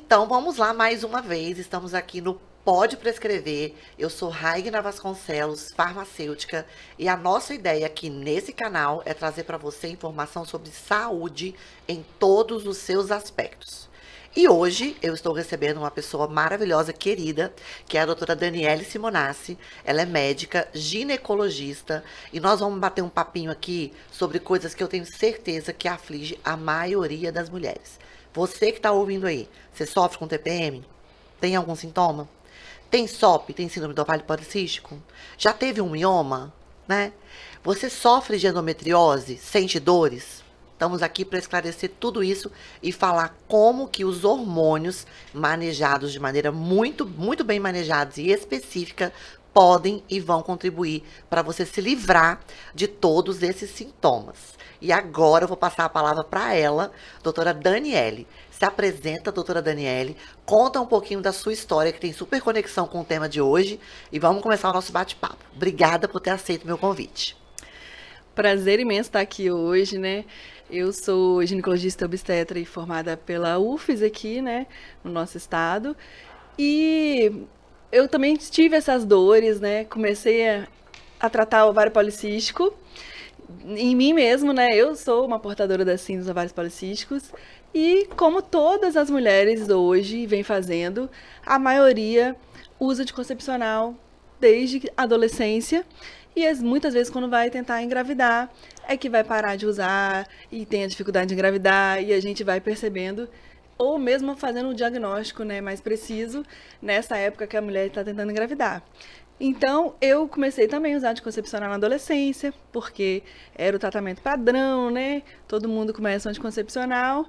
Então, vamos lá mais uma vez. Estamos aqui no Pode Prescrever. Eu sou Raigna Vasconcelos, farmacêutica, e a nossa ideia aqui nesse canal é trazer para você informação sobre saúde em todos os seus aspectos. E hoje eu estou recebendo uma pessoa maravilhosa, querida, que é a doutora Daniele Simonassi. Ela é médica, ginecologista, e nós vamos bater um papinho aqui sobre coisas que eu tenho certeza que aflige a maioria das mulheres. Você que está ouvindo aí, você sofre com TPM? Tem algum sintoma? Tem SOP? Tem síndrome do ovário policístico? Já teve um mioma? Né? Você sofre de endometriose? Sente dores? Estamos aqui para esclarecer tudo isso e falar como que os hormônios manejados de maneira muito bem manejados e específica podem e vão contribuir para você se livrar de todos esses sintomas. E agora eu vou passar a palavra para ela, doutora Daniele. Se apresenta, doutora Daniele, conta um pouquinho da sua história, que tem super conexão com o tema de hoje, e vamos começar o nosso bate-papo. Obrigada por ter aceito o meu convite. Prazer imenso estar aqui hoje, né? Eu sou ginecologista obstetra e formada pela UFES aqui, né, no nosso estado. E eu também tive essas dores, né? Comecei a tratar o ovário policístico em mim mesmo, né? Eu sou uma portadora da síndrome dos ovários policísticos e, como todas as mulheres hoje vem fazendo, a maioria usa anticoncepcional desde a adolescência. E muitas vezes, quando vai tentar engravidar, é que vai parar de usar e tem a dificuldade de engravidar, e a gente vai percebendo, ou mesmo fazendo um diagnóstico, né, mais preciso, nessa época que a mulher está tentando engravidar. Então, eu comecei também a usar anticoncepcional na adolescência, porque era o tratamento padrão, né? Todo mundo começa o anticoncepcional.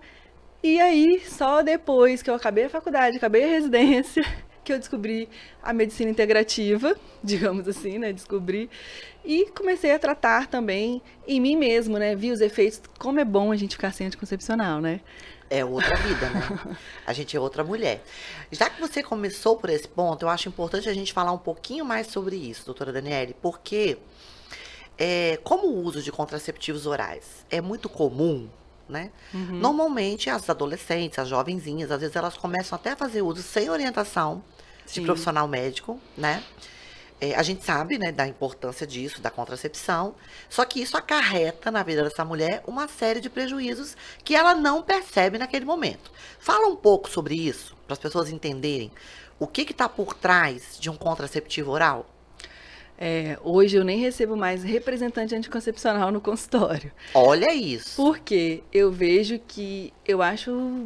E aí, só depois que eu acabei a faculdade, acabei a residência, que eu descobri a medicina integrativa, digamos assim, né? Descobri. E comecei a tratar também em mim mesmo, né? Vi os efeitos, como é bom a gente ficar sem anticoncepcional, né? É outra vida, né? A gente é outra mulher. Já que você começou por esse ponto, eu acho importante a gente falar um pouquinho mais sobre isso, doutora Daniele, porque como o uso de contraceptivos orais é muito comum, né? Normalmente as adolescentes, as jovenzinhas, às vezes elas começam até a fazer uso sem orientação de Sim. profissional médico, né? A gente sabe, né, da importância disso, da contracepção, só que isso acarreta na vida dessa mulher uma série de prejuízos que ela não percebe naquele momento. Fala um pouco sobre isso, para as pessoas entenderem o que está por trás de um contraceptivo oral. Hoje eu nem recebo mais representante anticoncepcional no consultório. Olha isso. Porque eu vejo que eu acho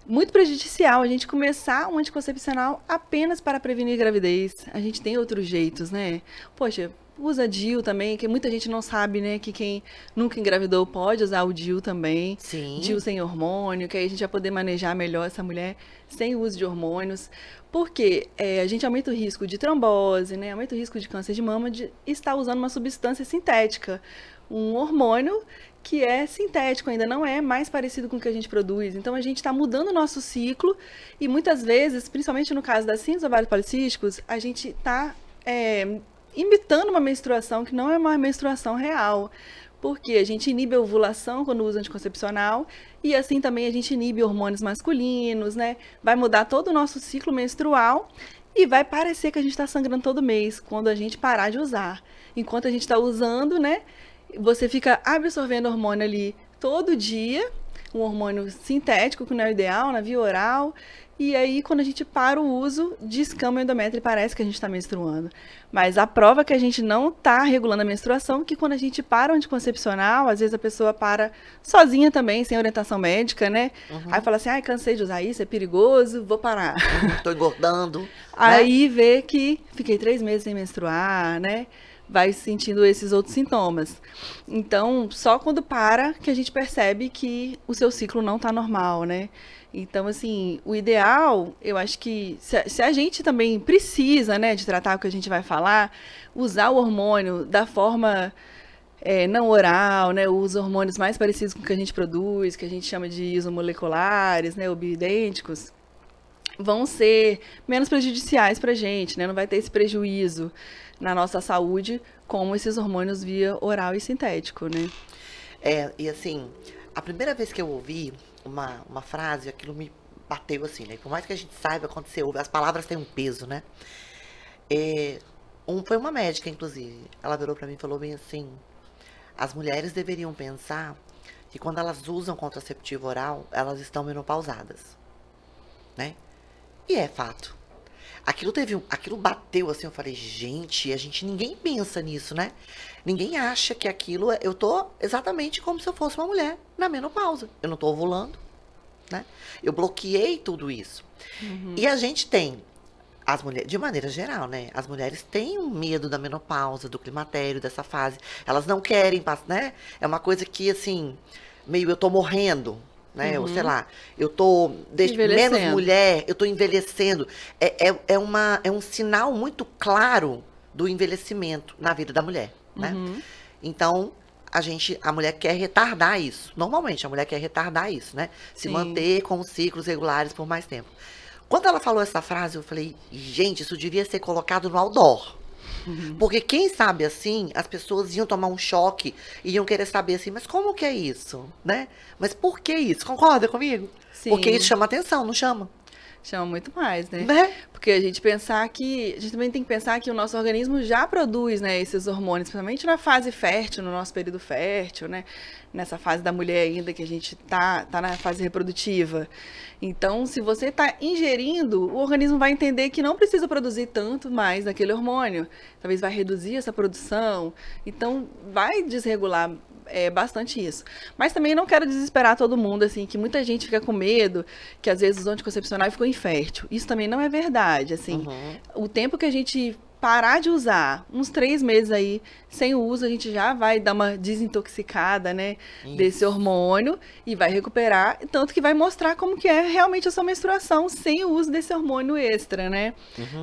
muito prejudicial a gente começar um anticoncepcional apenas para prevenir gravidez. A gente tem outros jeitos, né? Poxa, usa DIU também, que muita gente não sabe, né? Que quem nunca engravidou pode usar o DIU também. Sim. DIU sem hormônio, que aí a gente vai poder manejar melhor essa mulher sem uso de hormônios. Porque a gente aumenta o risco de trombose, né? Aumenta o risco de câncer de mama de estar usando uma substância sintética. Um hormônio que é sintético, ainda não é mais parecido com o que a gente produz. Então, a gente está mudando o nosso ciclo e muitas vezes, principalmente no caso das síndromes ovários policísticos, a gente está imitando uma menstruação que não é uma menstruação real. Porque a gente inibe a ovulação quando usa anticoncepcional e assim também a gente inibe hormônios masculinos, né? Vai mudar todo o nosso ciclo menstrual e vai parecer que a gente está sangrando todo mês quando a gente parar de usar. Enquanto a gente está usando, né? Você fica absorvendo hormônio ali todo dia, um hormônio sintético, que não é o ideal, na via oral. E aí, quando a gente para o uso, descama o endométrio e parece que a gente está menstruando. Mas a prova é que a gente não está regulando a menstruação, que quando a gente para o anticoncepcional, às vezes a pessoa para sozinha também, sem orientação médica, né? Aí fala assim, ai, cansei de usar isso, é perigoso, vou parar. Estou engordando. Aí vê que fiquei 3 meses sem menstruar, né? Vai sentindo esses outros sintomas. Então, só quando para que a gente percebe que o seu ciclo não está normal, né? Então, assim, o ideal, eu acho que se a gente também precisa, né, de tratar o que a gente vai falar, usar o hormônio da forma não oral, né, os hormônios mais parecidos com o que a gente produz, que a gente chama de isomoleculares, né, ou bioidênticos, vão ser menos prejudiciais para a gente, né? Não vai ter esse prejuízo na nossa saúde como esses hormônios via oral e sintético, né? E assim, a primeira vez que eu ouvi uma frase, aquilo bateu assim, né? Por mais que a gente saiba, aconteceu, as palavras têm um peso, né? Foi uma médica, inclusive. Ela virou pra mim e falou bem assim: as mulheres deveriam pensar que quando elas usam contraceptivo oral, elas estão menopausadas, né? E é fato. Aquilo bateu assim, eu falei, gente, ninguém pensa nisso, né? Ninguém acha que aquilo, eu tô exatamente como se eu fosse uma mulher na menopausa. Eu não tô ovulando, né? Eu bloqueei tudo isso. E a gente tem, as mulheres, de maneira geral, né? As mulheres têm um medo da menopausa, do climatério, dessa fase. Elas não querem, né? É uma coisa que, assim, meio eu tô morrendo, né? Ou sei lá, eu tô menos mulher, eu tô envelhecendo. É um sinal muito claro do envelhecimento na vida da mulher, né? Então, a mulher quer retardar isso. Normalmente, a mulher quer retardar isso, né? Se manter com os ciclos regulares por mais tempo. Quando ela falou essa frase, eu falei, gente, isso devia ser colocado no outdoor. Porque quem sabe assim, as pessoas iam tomar um choque e iam querer saber assim, mas como que é isso, né? Mas por que isso? Concorda comigo? Sim. Porque isso chama atenção, não chama? Chama muito mais, né? Porque a gente também tem que pensar que o nosso organismo já produz, né, esses hormônios, principalmente na fase fértil, no nosso período fértil, né? Nessa fase da mulher ainda que a gente tá na fase reprodutiva. Então, se você está ingerindo, o organismo vai entender que não precisa produzir tanto mais daquele hormônio. Talvez vai reduzir essa produção. Então, vai desregular bastante isso. Mas também não quero desesperar todo mundo, assim, que muita gente fica com medo que às vezes o anticoncepcional ficou infértil. Isso também não é verdade, assim. O tempo que a gente parar de usar, uns 3 meses aí, sem o uso, a gente já vai dar uma desintoxicada, né, desse hormônio e vai recuperar, tanto que vai mostrar como que é realmente a sua menstruação sem o uso desse hormônio extra, né?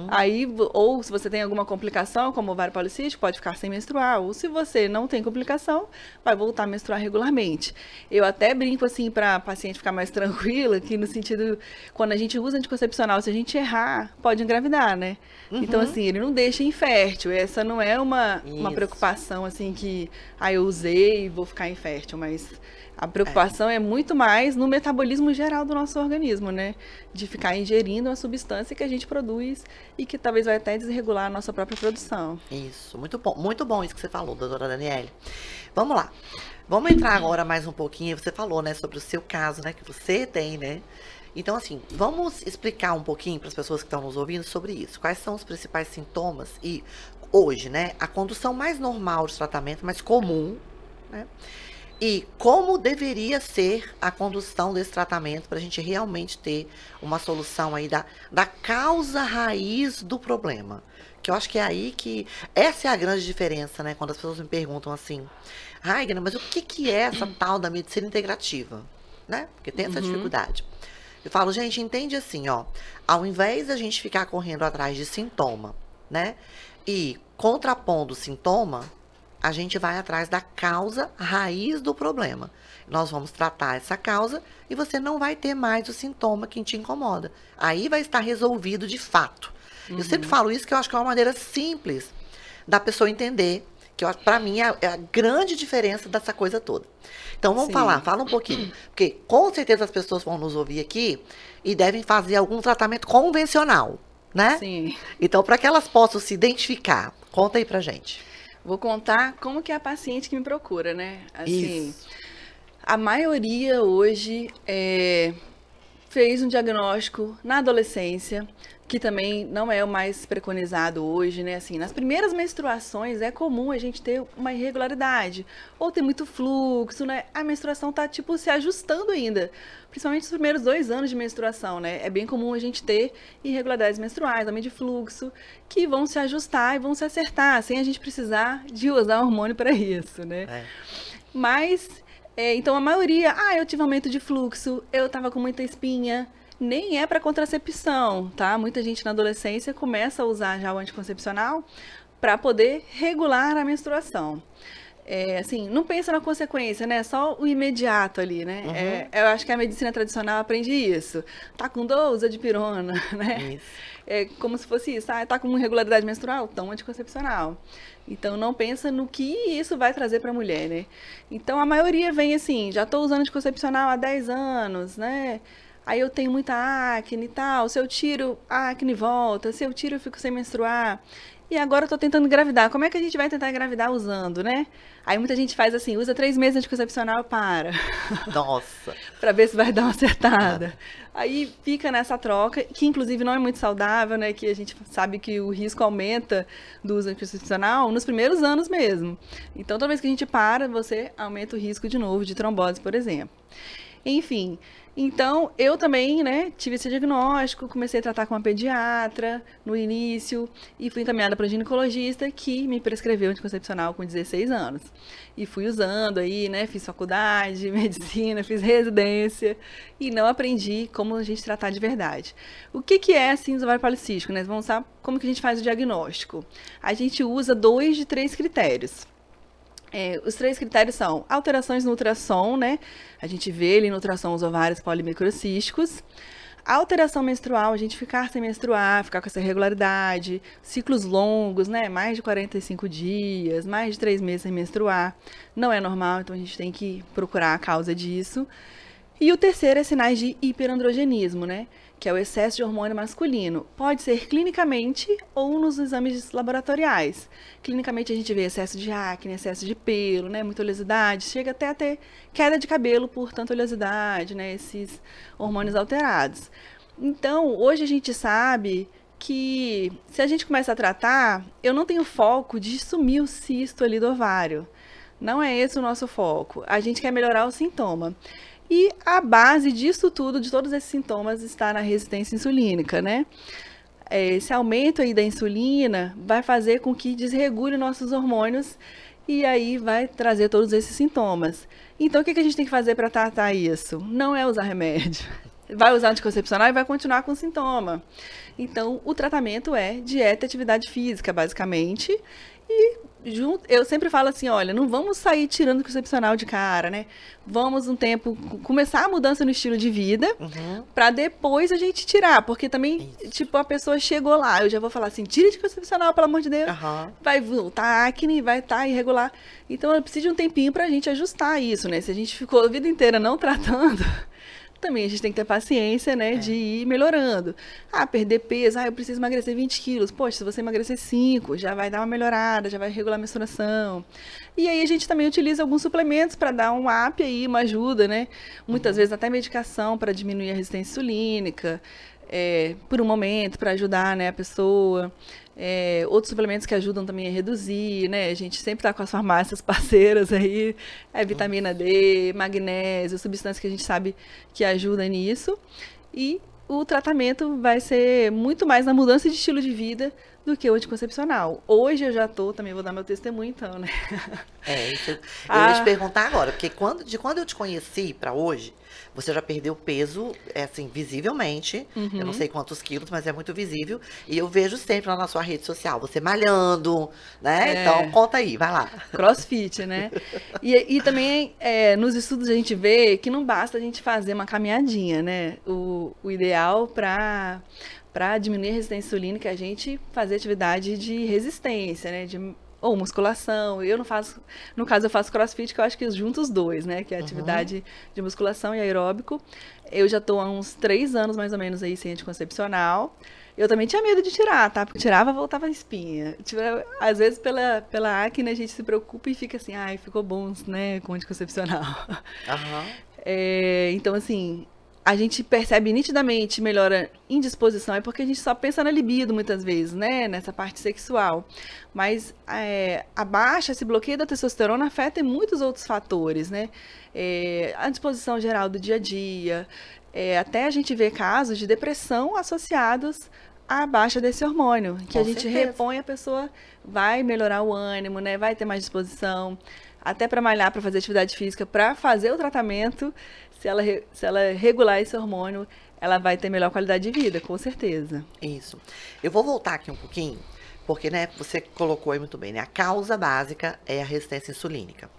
Aí, ou se você tem alguma complicação, como ovário policístico, pode ficar sem menstruar, ou se você não tem complicação, vai voltar a menstruar regularmente. Eu até brinco, assim, para a paciente ficar mais tranquila, que no sentido, quando a gente usa anticoncepcional, se a gente errar, pode engravidar, né? Então, assim, ele não deixa infértil. Essa não é uma preocupação, assim, que eu usei e vou ficar infértil, mas a preocupação é muito mais no metabolismo geral do nosso organismo, né? De ficar ingerindo uma substância que a gente produz e que talvez vai até desregular a nossa própria produção. Isso, muito bom isso que você falou, doutora Daniele. Vamos lá. Vamos entrar agora mais um pouquinho. Você falou, né, sobre o seu caso, né, que você tem, né? Então, assim, vamos explicar um pouquinho para as pessoas que estão nos ouvindo sobre isso. Quais são os principais sintomas e, hoje, né, a condução mais normal de tratamento, mais comum, né? E como deveria ser a condução desse tratamento para a gente realmente ter uma solução aí da causa raiz do problema. Que eu acho que é aí que... Essa é a grande diferença, né? Quando as pessoas me perguntam assim, Raigna, mas o que é essa tal da medicina integrativa? Né? Porque tem essa dificuldade. Eu falo, gente, entende assim, ó. Ao invés da gente ficar correndo atrás de sintoma, né? E contrapondo o sintoma, a gente vai atrás da causa raiz do problema. Nós vamos tratar essa causa e você não vai ter mais o sintoma que te incomoda. Aí vai estar resolvido de fato. Eu sempre falo isso, que eu acho que é uma maneira simples da pessoa entender, que para mim é a grande diferença dessa coisa toda. Então vamos fala um pouquinho. Porque com certeza as pessoas vão nos ouvir aqui e devem fazer algum tratamento convencional, né? Sim. Então, para que elas possam se identificar, conta aí pra gente. Vou contar como que é a paciente que me procura, né? Assim, Isso. a maioria hoje fez um diagnóstico na adolescência, que também não é o mais preconizado hoje, né? Assim, nas primeiras menstruações é comum a gente ter uma irregularidade, ou ter muito fluxo, né? A menstruação tá, tipo, se ajustando ainda, principalmente nos primeiros 2 anos de menstruação, né? É bem comum a gente ter irregularidades menstruais, também de fluxo, que vão se ajustar e vão se acertar, sem a gente precisar de usar hormônio para isso, né? Mas, então a maioria, eu tive aumento de fluxo, eu tava com muita espinha, nem é para contracepção, tá? Muita gente na adolescência começa a usar já o anticoncepcional para poder regular tem assim, não pensa na consequência, né? Só o imediato ali, né? Eu acho que a medicina tradicional aprende isso. Tá com dor, usa dipirona, né? Isso. É como se fosse isso. Tá com irregularidade menstrual? Toma anticoncepcional. Então, não pensa no que isso vai trazer para a mulher, né? Então, a maioria vem assim, já tô usando anticoncepcional há 10 anos, né? aí eu tenho muita acne e tal, se eu tiro, a acne volta, se eu tiro, eu fico sem menstruar. E agora eu tô tentando engravidar. Como é que a gente vai tentar engravidar usando, né? Aí muita gente faz assim, usa 3 meses de anticoncepcional, para. Nossa. Pra ver se vai dar uma acertada. Aí fica nessa troca, que inclusive não é muito saudável, né? Que a gente sabe que o risco aumenta do uso anticoncepcional nos primeiros anos mesmo. Então, toda vez que a gente para, você aumenta o risco de novo de trombose, por exemplo. Enfim, então eu também, né, tive esse diagnóstico, comecei a tratar com uma pediatra no início e fui encaminhada para ginecologista que me prescreveu anticoncepcional com 16 anos. E fui usando aí, né, fiz faculdade, medicina, fiz residência e não aprendi como a gente tratar de verdade. O que que é síndrome do ovário policístico, né? Vamos saber como que a gente faz o diagnóstico. A gente usa 2 de 3 critérios. Os 3 critérios são alterações no ultrassom, né? A gente vê ali no ultrassom os ovários polimicrocísticos. Alteração menstrual, a gente ficar sem menstruar, ficar com essa irregularidade, ciclos longos, né? Mais de 45 dias, mais de 3 meses sem menstruar. Não é normal, então a gente tem que procurar a causa disso. E o terceiro é sinais de hiperandrogenismo, né? Que é o excesso de hormônio masculino. Pode ser clinicamente ou nos exames laboratoriais. Clinicamente a gente vê excesso de acne, excesso de pelo, né? Muita oleosidade, chega até a ter queda de cabelo por tanta oleosidade, né? Esses hormônios alterados. Então, hoje a gente sabe que se a gente começa a tratar, eu não tenho foco de sumir o cisto ali do ovário. Não é esse o nosso foco. A gente quer melhorar o sintoma. E a base disso tudo, de todos esses sintomas, está na resistência insulínica, né? Esse aumento aí da insulina vai fazer com que desregule nossos hormônios e aí vai trazer todos esses sintomas. Então, o que a gente tem que fazer para tratar isso? Não é usar remédio. Vai usar anticoncepcional e vai continuar com sintoma. Então, o tratamento é dieta e atividade física, basicamente. E eu sempre falo assim, olha, não vamos sair tirando anticoncepcional de cara, né? Vamos um tempo começar a mudança no estilo de vida, para depois a gente tirar, porque também, tipo, a pessoa chegou lá, eu já vou falar assim, tira anticoncepcional, pelo amor de Deus, vai voltar a acne, vai estar irregular. Então, eu preciso de um tempinho pra gente ajustar isso, né? Se a gente ficou a vida inteira não tratando, também a gente tem que ter paciência, né, de ir melhorando. Perder peso, eu preciso emagrecer 20 quilos. Poxa, se você emagrecer 5, já vai dar uma melhorada, já vai regular a menstruação. E aí a gente também utiliza alguns suplementos para dar um up aí, uma ajuda, né? Muitas vezes até medicação para diminuir a resistência insulínica, por um momento, para ajudar, né, a pessoa. Outros suplementos que ajudam também a reduzir, né? A gente sempre está com as farmácias parceiras aí, vitamina D, magnésio, substâncias que a gente sabe que ajudam nisso. E o tratamento vai ser muito mais na mudança de estilo de vida do que o anticoncepcional. Hoje eu já estou, também vou dar meu testemunho então, né? Isso eu ia te perguntar agora, porque quando eu te conheci para hoje, você já perdeu peso, assim, visivelmente. Eu não sei quantos quilos, mas é muito visível. E eu vejo sempre lá na sua rede social, você malhando, né? Então, conta aí, vai lá. CrossFit, né? E também, nos estudos a gente vê que não basta a gente fazer uma caminhadinha, né? O ideal para diminuir a resistência insulínica é a gente fazer atividade de resistência, né? Ou musculação. Eu não faço, no caso eu faço CrossFit, que eu acho que junto os dois, né? Que é a atividade de musculação e aeróbico. Eu já estou há uns 3 anos mais ou menos aí sem anticoncepcional. Eu também tinha medo de tirar, tá? Porque tirava, voltava espinha. Às vezes pela acne a gente se preocupa e fica assim, ficou bom, né? Com anticoncepcional. Então assim, a gente percebe nitidamente melhora em disposição, é porque a gente só pensa na libido muitas vezes, né? Nessa parte sexual. Mas esse bloqueio da testosterona afeta em muitos outros fatores, né? A disposição geral do dia a dia, até a gente vê casos de depressão associados à baixa desse hormônio, que a gente repõe, a pessoa vai melhorar o ânimo, né? Vai ter mais disposição, até para malhar, para fazer atividade física, para fazer o tratamento. Se ela regular esse hormônio, ela vai ter melhor qualidade de vida, com certeza. Isso. Eu vou voltar aqui um pouquinho, porque, né, você colocou aí muito bem, né? A causa básica é a resistência insulínica.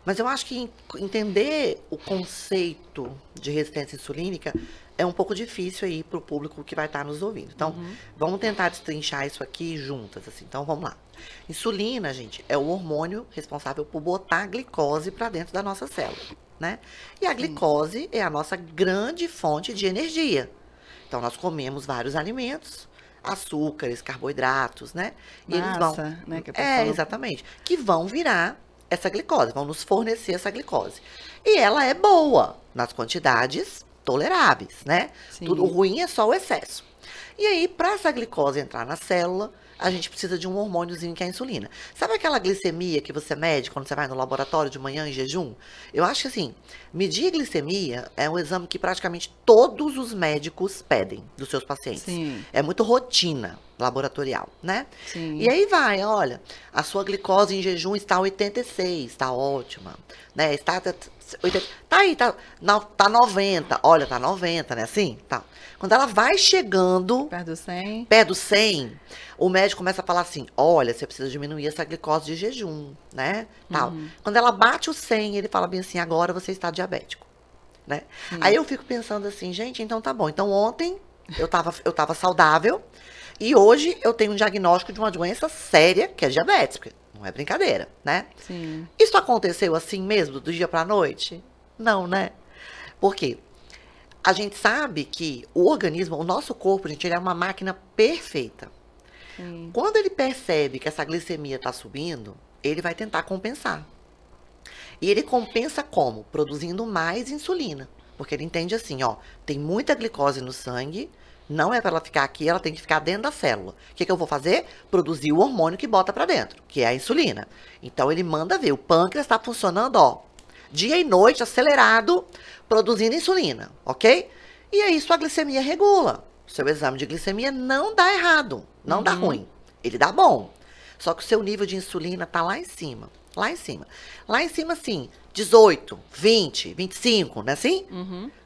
Mas eu acho que entender o conceito de resistência insulínica é um pouco difícil aí para o público que vai estar nos ouvindo. Então, vamos tentar destrinchar isso aqui juntas, assim. Então, vamos lá. Insulina, gente, é o hormônio responsável por botar a glicose para dentro da nossa célula, né? E a glicose é a nossa grande fonte de energia. Então, nós comemos vários alimentos, açúcares, carboidratos, né? E eles vão... Massa, né? Que a pessoa... exatamente. Que vão virar essa glicose, vão nos fornecer essa glicose. E ela é boa nas quantidades toleráveis, né? Sim. Tudo ruim é só o excesso. E aí, para essa glicose entrar na célula, a gente precisa de um hormôniozinho que é a insulina. Sabe aquela glicemia que você mede quando você vai no laboratório de manhã em jejum? Eu acho que assim, medir glicemia é um exame que praticamente todos os médicos pedem dos seus pacientes. Sim. É muito rotina laboratorial, né? Sim. E aí vai, olha, a sua glicose em jejum está 86, está ótima, né? Está 80, tá aí, tá 90, olha, tá 90, né? Assim, tá. Quando ela vai chegando perto do 100, o médico começa a falar assim, olha, você precisa diminuir essa glicose de jejum, né? Tal. Quando ela bate o 100, ele fala bem assim, agora você está diabético, né? Aí eu fico pensando assim, gente, então tá bom. Então ontem eu tava saudável e hoje eu tenho um diagnóstico de uma doença séria, que é diabetes, porque não é brincadeira, né? Sim. Isso aconteceu assim mesmo, do dia pra noite? Não, né? Por quê? A gente sabe que o organismo, o nosso corpo, gente, ele é uma máquina perfeita. Sim. Quando ele percebe que essa glicemia está subindo, ele vai tentar compensar. E ele compensa como? Produzindo mais insulina. Porque ele entende assim, ó, tem muita glicose no sangue, não é para ela ficar aqui, ela tem que ficar dentro da célula. O que eu vou fazer? Produzir o hormônio que bota para dentro, que é a insulina. Então ele manda ver, o pâncreas está funcionando, ó, dia e noite, acelerado, produzindo insulina, ok? E aí sua glicemia regula. Seu exame de glicemia não dá errado, não dá ruim. Ele dá bom. Só que o seu nível de insulina tá lá em cima. Lá em cima. Lá em cima, assim, 18, 20, 25, não é assim?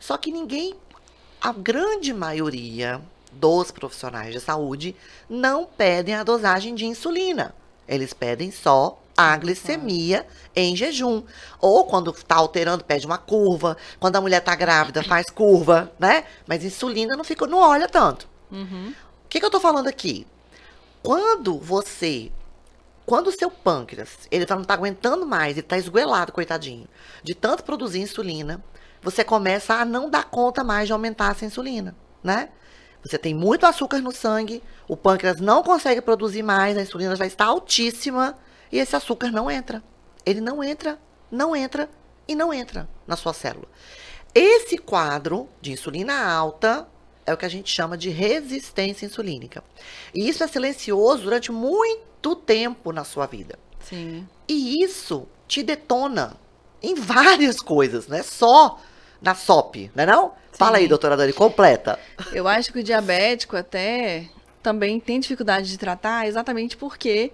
Só que ninguém, a grande maioria dos profissionais de saúde não pedem a dosagem de insulina. Eles pedem só a glicemia em jejum. Ou quando está alterando, pede uma curva. Quando a mulher está grávida, faz curva, né? Mas insulina não olha tanto. O que eu estou falando aqui? Quando o seu pâncreas, ele não está aguentando mais, ele está esgoelado, coitadinho, de tanto produzir insulina, você começa a não dar conta mais de aumentar essa insulina, né? Você tem muito açúcar no sangue, o pâncreas não consegue produzir mais, a insulina já está altíssima, e esse açúcar não entra. Ele não entra e não entra na sua célula. Esse quadro de insulina alta é o que a gente chama de resistência insulínica. E isso é silencioso durante muito tempo na sua vida. Sim. E isso te detona em várias coisas, não é só na SOP, não é não? Fala aí, doutora Dani, completa. Eu acho que o diabético até também tem dificuldade de tratar exatamente porque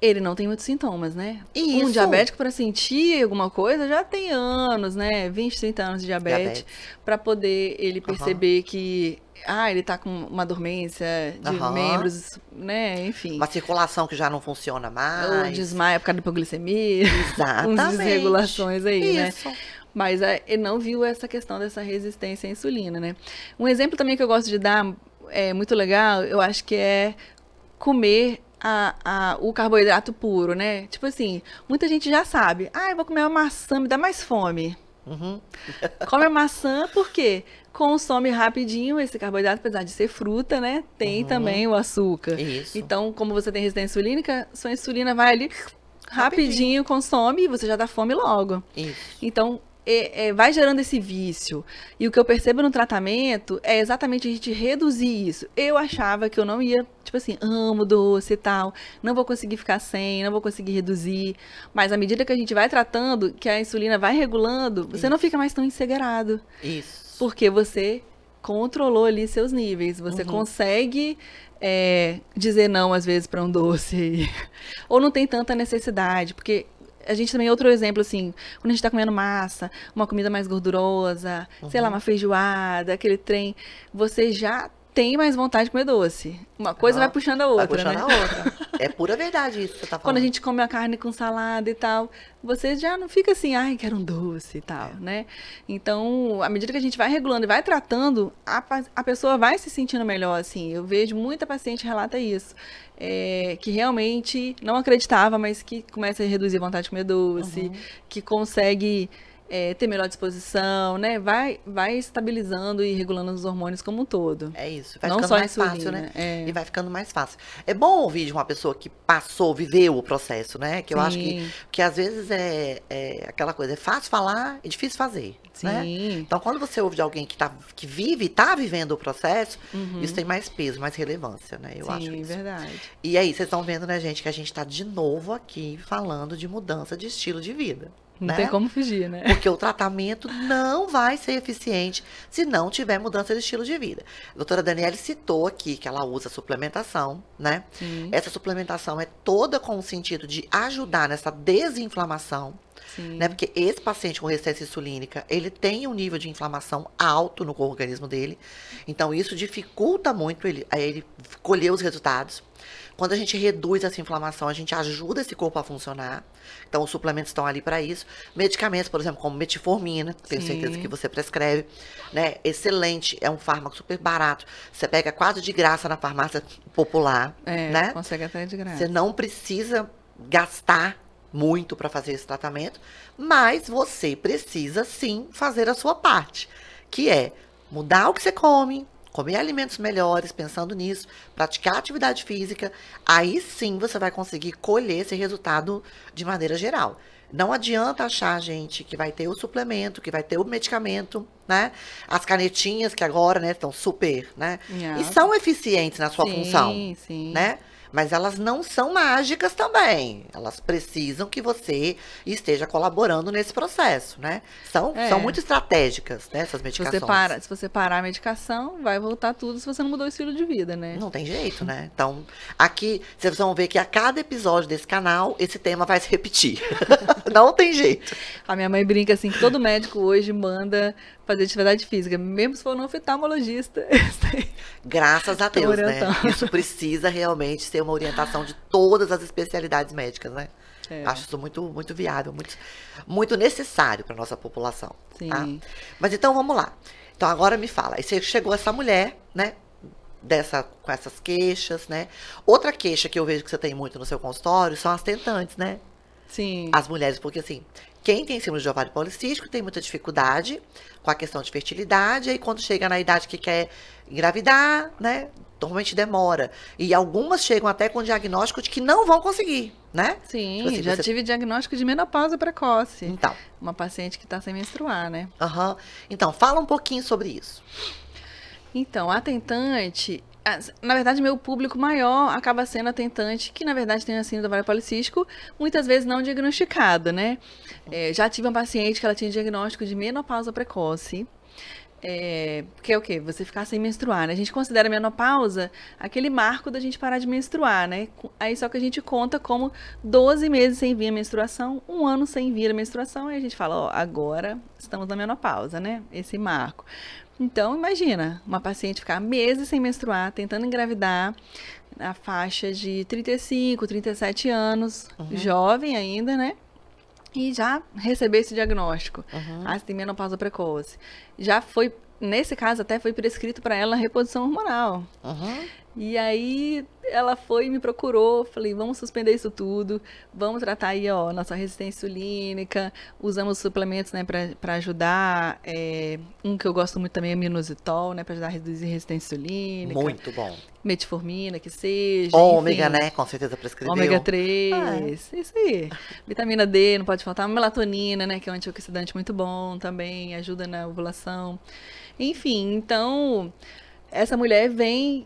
ele não tem muitos sintomas, né? Isso. Um diabético, para sentir alguma coisa, já tem anos, né? 20, 30 anos de diabetes, para poder ele perceber que ele tá com uma dormência de membros, né? Enfim. Uma circulação que já não funciona mais. Ou desmaia por causa da hipoglicemia. Exatamente. Uns desregulações aí, isso, né? Mas ele não viu essa questão dessa resistência à insulina, né? Um exemplo também que eu gosto de dar, muito legal, eu acho que é comer o carboidrato puro, né? Tipo assim, muita gente já sabe. Eu vou comer uma maçã, me dá mais fome. Come a maçã, por quê? Consome rapidinho esse carboidrato, apesar de ser fruta, né? Tem também o açúcar. Isso. Então, como você tem resistência insulínica, sua insulina vai ali rapidinho, consome e você já dá fome logo. Isso. Então, vai gerando esse vício. E o que eu percebo no tratamento é exatamente a gente reduzir isso. Eu achava que eu não ia, tipo assim, amo doce e tal, não vou conseguir ficar sem, não vou conseguir reduzir. Mas à medida que a gente vai tratando, que a insulina vai regulando, você não fica mais tão encegueirado. Isso. Porque você controlou ali seus níveis. Você consegue dizer não, às vezes, para um doce. Ou não tem tanta necessidade, porque a gente também, outro exemplo, assim, quando a gente tá comendo massa, uma comida mais gordurosa, sei lá, uma feijoada, aquele trem, você já tem mais vontade de comer doce. Uma coisa vai puxando a outra, Vai puxando né? a outra. É pura verdade isso que você tá Quando a falando. gente come a carne com salada e tal, você já não fica assim, ai, quero um doce e tal, né? Então, à medida que a gente vai regulando e vai tratando, a pessoa vai se sentindo melhor, assim. Eu vejo muita paciente relata isso. Que realmente não acreditava, mas que começa a reduzir a vontade de comer doce, que consegue ter melhor disposição, né? Vai estabilizando e regulando os hormônios como um todo. É isso, vai Não ficando só a mais fácil, né? insulina. É, E vai ficando mais fácil. É bom ouvir de uma pessoa que passou, viveu o processo, né? Que eu acho sim, que às vezes é aquela coisa, é fácil falar, é difícil fazer, né? sim. Então, quando você ouve de alguém que vive e tá vivendo o processo, isso tem mais peso, mais relevância, né? Eu acho Sim, isso. verdade. E aí, vocês estão vendo, né, gente, que a gente tá de novo aqui falando de mudança de estilo de vida, Não tem né? como fugir, né? Porque o tratamento não vai ser eficiente se não tiver mudança de estilo de vida. A doutora Daniele citou aqui que ela usa suplementação, né? Sim, Essa suplementação é toda com o sentido de ajudar nessa desinflamação, sim. né? Porque esse paciente com resistência insulínica, ele tem um nível de inflamação alto no organismo dele. Então, isso dificulta muito ele colher os resultados. Quando a gente reduz essa inflamação, a gente ajuda esse corpo a funcionar. Então, os suplementos estão ali para isso. Medicamentos, por exemplo, como metformina, tenho Sim. certeza que você prescreve, né? Excelente, é um fármaco super barato. Você pega quase de graça na farmácia popular, né? Consegue até de graça. Você não precisa gastar muito para fazer esse tratamento, mas você precisa sim fazer a sua parte, que é mudar o que você come, comer alimentos melhores, pensando nisso, praticar atividade física, aí sim você vai conseguir colher esse resultado de maneira geral. Não adianta achar, gente, que vai ter o suplemento, que vai ter o medicamento, né? As canetinhas que agora, né, estão super, né? E são eficientes na sua função, Sim. né? Mas elas não são mágicas também. Elas precisam que você esteja colaborando nesse processo, né? São muito estratégicas, né, essas medicações. Se você parar a medicação, vai voltar tudo se você não mudou o estilo de vida, né? Não tem jeito, né? Então, aqui, vocês vão ver que a cada episódio desse canal, esse tema vai se repetir. Não tem jeito. A minha mãe brinca assim que todo médico hoje manda fazer atividade física, mesmo se for um oftalmologista. Graças a Deus, né? orientando. Isso precisa realmente ser uma orientação de todas as especialidades médicas, né? Acho isso muito, muito viável, muito necessário para nossa população. Sim. Tá? Mas então vamos lá. Então agora me fala. Aí você chegou essa mulher, né? Com essas queixas, né? Outra queixa que eu vejo que você tem muito no seu consultório são as tentantes, né? Sim. As mulheres, porque assim, quem tem síndrome de ovário policístico tem muita dificuldade com a questão de fertilidade, aí quando chega na idade que quer engravidar, né, normalmente demora. E algumas chegam até com o diagnóstico de que não vão conseguir, né? Sim, Tipo assim, já você- tive diagnóstico de menopausa precoce. Então, Uma paciente que está sem menstruar, né? aham. Então, fala um pouquinho sobre isso. Então, a tentante, na verdade, meu público maior acaba sendo a tentante, que na verdade tem a síndrome do ovário policístico, muitas vezes não diagnosticada, né? Já tive uma paciente que ela tinha diagnóstico de menopausa precoce. Que é o quê? Você ficar sem menstruar, né? A gente considera a menopausa aquele marco da gente parar de menstruar, né? Aí só que a gente conta como 12 meses sem vir a menstruação, 1 ano sem vir a menstruação, e a gente fala, ó, agora estamos na menopausa, né? Esse marco. Então, imagina, uma paciente ficar meses sem menstruar, tentando engravidar, na faixa de 35, 37 anos, jovem ainda, né? E já receber esse diagnóstico. Ah, você tem menopausa precoce. Já foi, nesse caso, até foi prescrito para ela reposição hormonal. Uhum. E aí ela foi e me procurou, falei, vamos suspender isso tudo, vamos tratar aí, ó, nossa resistência insulínica, usamos suplementos, né, para ajudar, um que eu gosto muito também é minoxidil, né, para ajudar a reduzir a resistência insulínica. Muito bom. Metformina, que seja, Ômega, enfim. né? Com certeza prescreveu. Ômega 3, isso aí. Vitamina D, não pode faltar. Melatonina, né, que é um antioxidante muito bom também, ajuda na ovulação. Enfim, então, essa mulher vem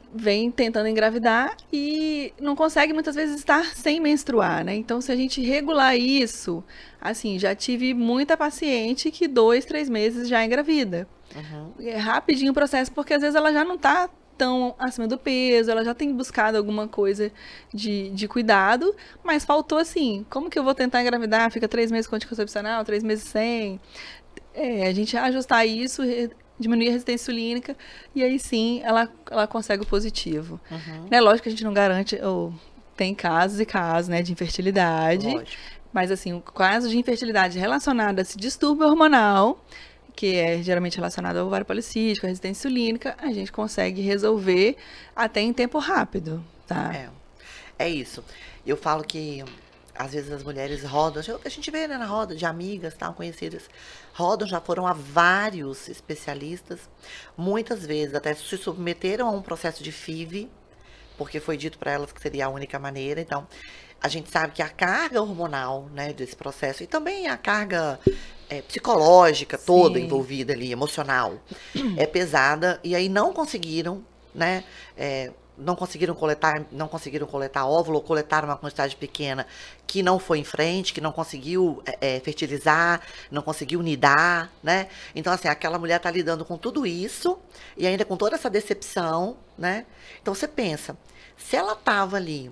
tentando engravidar e não consegue muitas vezes estar sem menstruar, né? Então, se a gente regular isso, assim, já tive muita paciente que 2, 3 meses já engravida. É rapidinho o processo, porque às vezes ela já não está tão acima do peso, ela já tem buscado alguma coisa de cuidado, mas faltou assim, como que eu vou tentar engravidar? Fica 3 meses com anticoncepcional, 3 meses sem. A gente ajustar isso, diminuir a resistência insulínica, e aí sim ela consegue o positivo. Né? Lógico que a gente não garante tem casos e casos, né, de infertilidade. Lógico. Mas, assim, o caso de infertilidade relacionado a esse distúrbio hormonal, que é geralmente relacionado ao ovário policístico, à resistência insulínica, a gente consegue resolver até em tempo rápido, tá? É, é isso. Eu falo que às vezes as mulheres rodam, a gente vê, né, na roda de amigas, tal, conhecidas, rodam, já foram a vários especialistas, muitas vezes até se submeteram a um processo de FIV, porque foi dito para elas que seria a única maneira. Então, a gente sabe que a carga hormonal, né, desse processo, e também a carga psicológica toda Sim. envolvida ali, emocional, é pesada, e aí não conseguiram, né, não conseguiram coletar óvulo, ou coletaram uma quantidade pequena que não foi em frente, que não conseguiu fertilizar, não conseguiu nidar, né? Então, assim, aquela mulher está lidando com tudo isso e ainda com toda essa decepção, né? Então, você pensa, se ela estava ali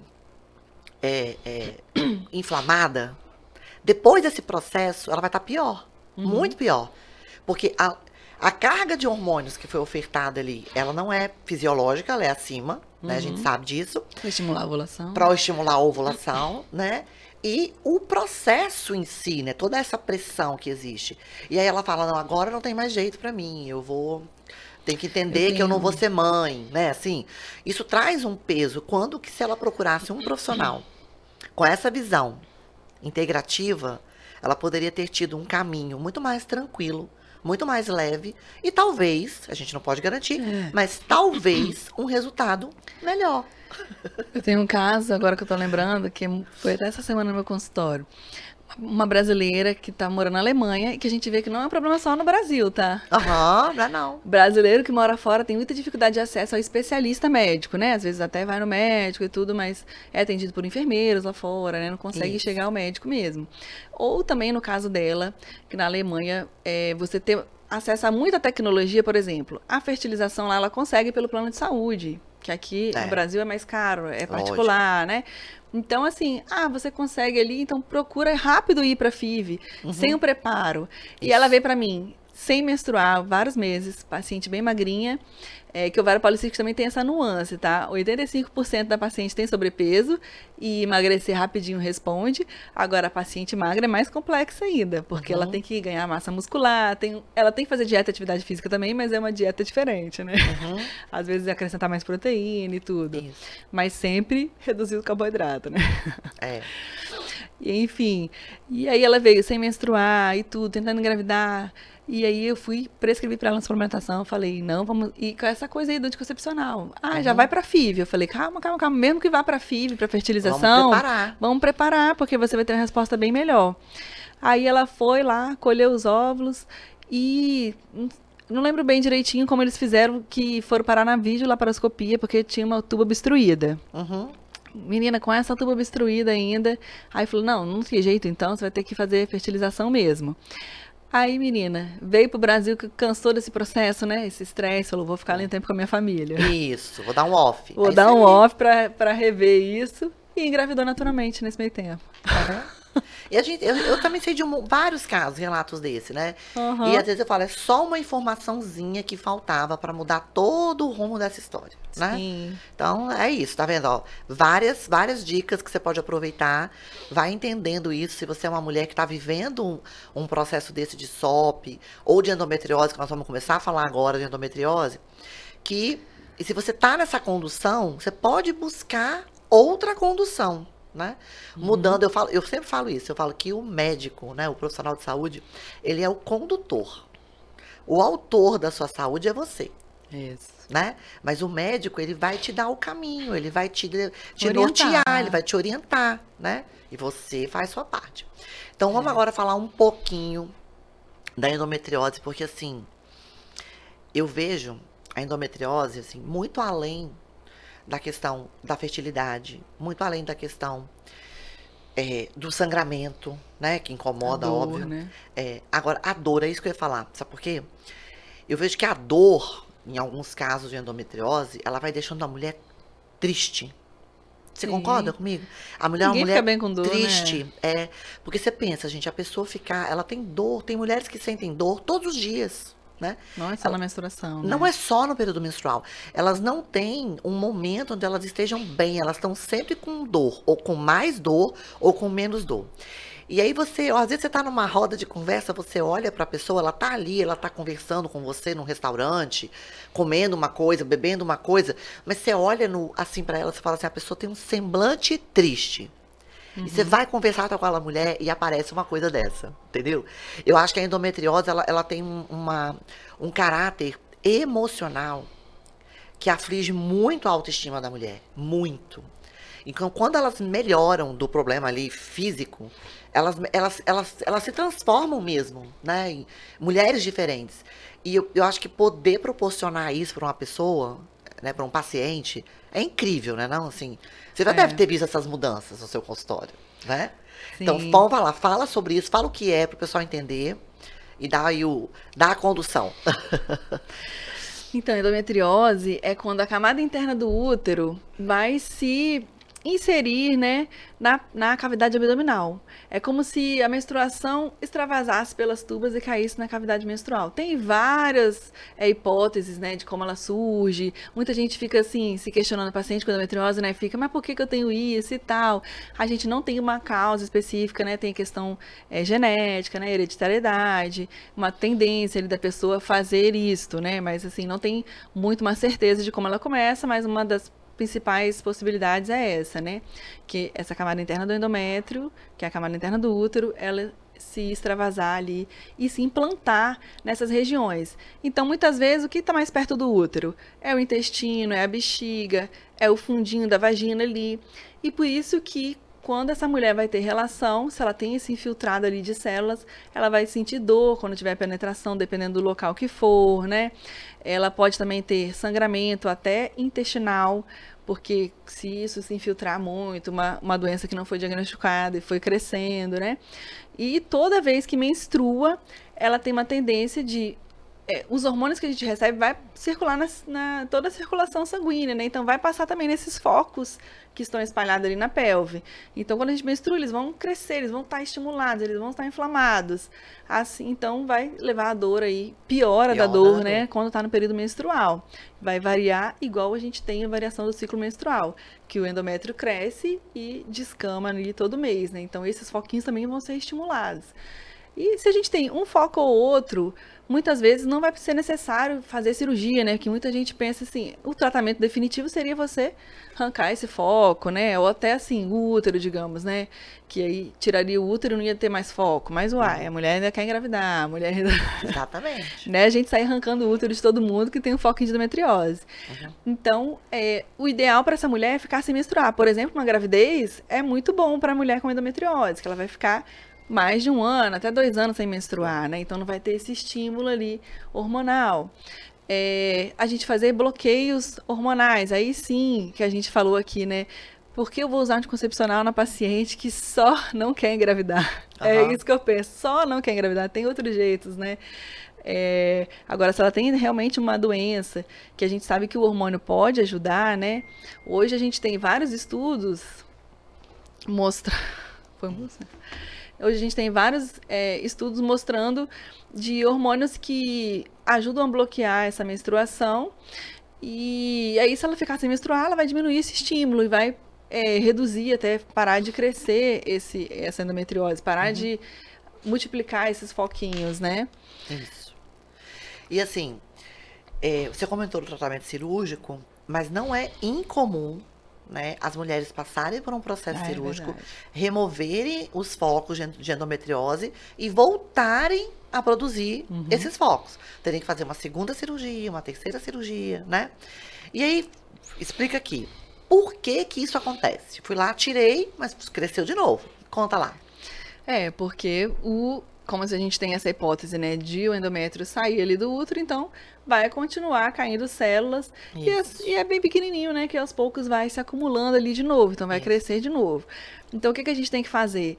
inflamada, depois desse processo, ela vai estar pior, muito pior. Porque a carga de hormônios que foi ofertada ali, ela não é fisiológica, ela é acima, né? A gente sabe disso. Pra estimular a ovulação. Para estimular a ovulação, né? E o processo em si, né? Toda essa pressão que existe. E aí ela fala, não, agora não tem mais jeito para mim, tenho que entender que eu não vou ser mãe, né? Assim, isso traz um peso. Quando que se ela procurasse um profissional com essa visão integrativa, ela poderia ter tido um caminho muito mais tranquilo, muito mais leve e talvez, a gente não pode garantir, mas talvez um resultado melhor. Eu tenho um caso, agora que eu tô lembrando, que foi até essa semana no meu consultório. Uma brasileira que tá morando na Alemanha e que a gente vê que não é um problema só no Brasil, tá? Aham, não é não. Brasileiro que mora fora tem muita dificuldade de acesso ao especialista médico, né? Às vezes até vai no médico e tudo, mas é atendido por enfermeiros lá fora, né? Não consegue Isso. chegar ao médico mesmo. Ou também no caso dela, que na Alemanha você tem acesso a muita tecnologia, por exemplo. A fertilização lá ela consegue pelo plano de saúde, que aqui no Brasil é mais caro, é particular, né? Então, assim, você consegue ali, então procura rápido ir para FIV, sem o preparo. E ela veio para mim, sem menstruar, vários meses, paciente bem magrinha, que o ovário policístico também tem essa nuance, tá? 85% da paciente tem sobrepeso e emagrecer rapidinho responde. Agora, a paciente magra é mais complexa ainda, porque ela tem que ganhar massa muscular, ela tem que fazer dieta e atividade física também, mas é uma dieta diferente, né? Às vezes acrescentar mais proteína e tudo. Isso. Mas sempre reduzir o carboidrato, né? E, enfim, e aí ela veio sem menstruar e tudo, tentando engravidar. E aí eu fui prescrever para ela uma suplementação, falei, não, vamos... E com essa coisa aí do anticoncepcional. Já vai pra FIV. Eu falei, calma, mesmo que vá pra FIV, pra fertilização... Vamos preparar, porque você vai ter uma resposta bem melhor. Aí ela foi lá, colheu os óvulos e... Não lembro bem direitinho como eles fizeram, que foram parar na videolaparoscopia, porque tinha uma tuba obstruída. Menina, com essa tuba obstruída ainda. Aí falou, não tem jeito então, você vai ter que fazer fertilização mesmo. Aí, menina, veio pro Brasil, cansou desse processo, né? Esse estresse, falou, vou ficar ali um tempo com a minha família. Isso, vou dar um off. Vou dar um off pra rever isso. E engravidou naturalmente nesse meio tempo. E eu também sei de vários casos, relatos desse, né? E às vezes eu falo, é só uma informaçãozinha que faltava para mudar todo o rumo dessa história, né? Sim. Então, é isso, tá vendo? Ó, várias dicas que você pode aproveitar. Vai entendendo isso. Se você é uma mulher que está vivendo um processo desse de SOP ou de endometriose, que nós vamos começar a falar agora de endometriose, e se você está nessa condução, você pode buscar outra condução. Né? Mudando, eu sempre falo isso, eu falo que o médico, né, o profissional de saúde, ele é o condutor. O autor da sua saúde é você. Isso. Né? Mas o médico, ele vai te dar o caminho, ele vai te Orientar. nortear, ele vai te orientar, né? E você faz sua parte. Então, vamos agora falar um pouquinho da endometriose, porque assim, eu vejo a endometriose, assim, muito além da questão da fertilidade, muito além da questão do sangramento, né, que incomoda, A dor, óbvio. né? Agora, a dor, é isso que eu ia falar, sabe por quê? Eu vejo que a dor, em alguns casos de endometriose, ela vai deixando a mulher triste. Você Sim. concorda comigo? A mulher é uma Ninguém mulher fica bem com dor, triste. né? Porque você pensa, gente, a pessoa ela tem dor, tem mulheres que sentem dor todos os dias. né? Não é só na menstruação, né? Não é só no período menstrual. Elas não têm um momento onde elas estejam bem. Elas estão sempre com dor, ou com mais dor, ou com menos dor. E aí às vezes você está numa roda de conversa, você olha para a pessoa, ela está ali, ela está conversando com você num restaurante, comendo uma coisa, bebendo uma coisa, mas você olha assim para ela, você fala assim, a pessoa tem um semblante triste. E você vai conversar com aquela mulher e aparece uma coisa dessa, entendeu? Eu acho que a endometriose, ela tem um caráter emocional que aflige muito a autoestima da mulher, muito. Então, quando elas melhoram do problema ali físico, elas se transformam mesmo, né, em mulheres diferentes. E eu acho que poder proporcionar isso para uma pessoa, né, para um paciente, é incrível, né, não? Assim, você já deve ter visto essas mudanças no seu consultório, né? Então, Sim. vamos lá, fala sobre isso, fala o que é para o pessoal entender e dá a condução. Então, endometriose é quando a camada interna do útero vai se inserir, né, na cavidade abdominal. É como se a menstruação extravasasse pelas tubas e caísse na cavidade menstrual. Tem várias hipóteses, né, de como ela surge. Muita gente fica assim, se questionando, paciente com endometriose, né, fica, mas por que eu tenho isso e tal? A gente não tem uma causa específica, né, tem questão genética, né, hereditariedade, uma tendência ali da pessoa fazer isto, né, mas assim, não tem muito uma certeza de como ela começa, mas uma das principais possibilidades é essa, né? Que essa camada interna do endométrio, que é a camada interna do útero, ela se extravasar ali e se implantar nessas regiões. Então, muitas vezes, o que está mais perto do útero? É o intestino, é a bexiga, é o fundinho da vagina ali. E por isso que quando essa mulher vai ter relação, se ela tem esse infiltrado ali de células, ela vai sentir dor quando tiver penetração, dependendo do local que for, né? Ela pode também ter sangramento até intestinal, porque se isso se infiltrar muito, uma doença que não foi diagnosticada e foi crescendo, né? E toda vez que menstrua, ela tem uma tendência de os hormônios que a gente recebe vai circular na toda a circulação sanguínea, né? Então vai passar também nesses focos que estão espalhados ali na pelve. Então quando a gente menstrua, eles vão crescer, eles vão estar estimulados, eles vão estar inflamados. Assim, então vai levar a dor aí, piora da dor, né? Quando está no período menstrual. Vai variar igual a gente tem a variação do ciclo menstrual, que o endométrio cresce e descama ali todo mês, né? Então esses foquinhos também vão ser estimulados. E se a gente tem um foco ou outro, muitas vezes não vai ser necessário fazer cirurgia, né? Que muita gente pensa assim, o tratamento definitivo seria você arrancar esse foco, né? Ou até assim, o útero, digamos, né? Que aí tiraria o útero e não ia ter mais foco. Mas uai, a mulher ainda quer engravidar, a mulher ainda... Exatamente. né? A gente sai arrancando o útero de todo mundo que tem um foco em endometriose. Então, o ideal para essa mulher é ficar sem menstruar. Por exemplo, uma gravidez é muito bom para a mulher com endometriose, que ela vai ficar mais de 1 ano, até 2 anos sem menstruar, né? Então não vai ter esse estímulo ali hormonal. A gente fazer bloqueios hormonais, aí sim que a gente falou aqui, né? Porque eu vou usar anticoncepcional na paciente que só não quer engravidar? É isso que eu penso, só não quer engravidar, tem outros jeitos, né? Agora, se ela tem realmente uma doença que a gente sabe que o hormônio pode ajudar, né? Hoje a gente tem vários estudos Hoje a gente tem vários estudos mostrando de hormônios que ajudam a bloquear essa menstruação. E aí, se ela ficar sem menstruar, ela vai diminuir esse estímulo e vai reduzir até parar de crescer essa endometriose, parar de multiplicar esses foquinhos, né? Isso. E assim, você comentou do tratamento cirúrgico, mas não é incomum, né, as mulheres passarem por um processo cirúrgico, removerem os focos de endometriose e voltarem a produzir esses focos. Terem que fazer uma segunda cirurgia, uma terceira cirurgia, né? E aí, explica aqui, por que que isso acontece? Fui lá, tirei, mas cresceu de novo. Conta lá. Porque como a gente tem essa hipótese, né, de o endométrio sair ali do útero, então vai continuar caindo células e é bem pequenininho, né, que aos poucos vai se acumulando ali de novo, então vai crescer de novo. Então o que a gente tem que fazer?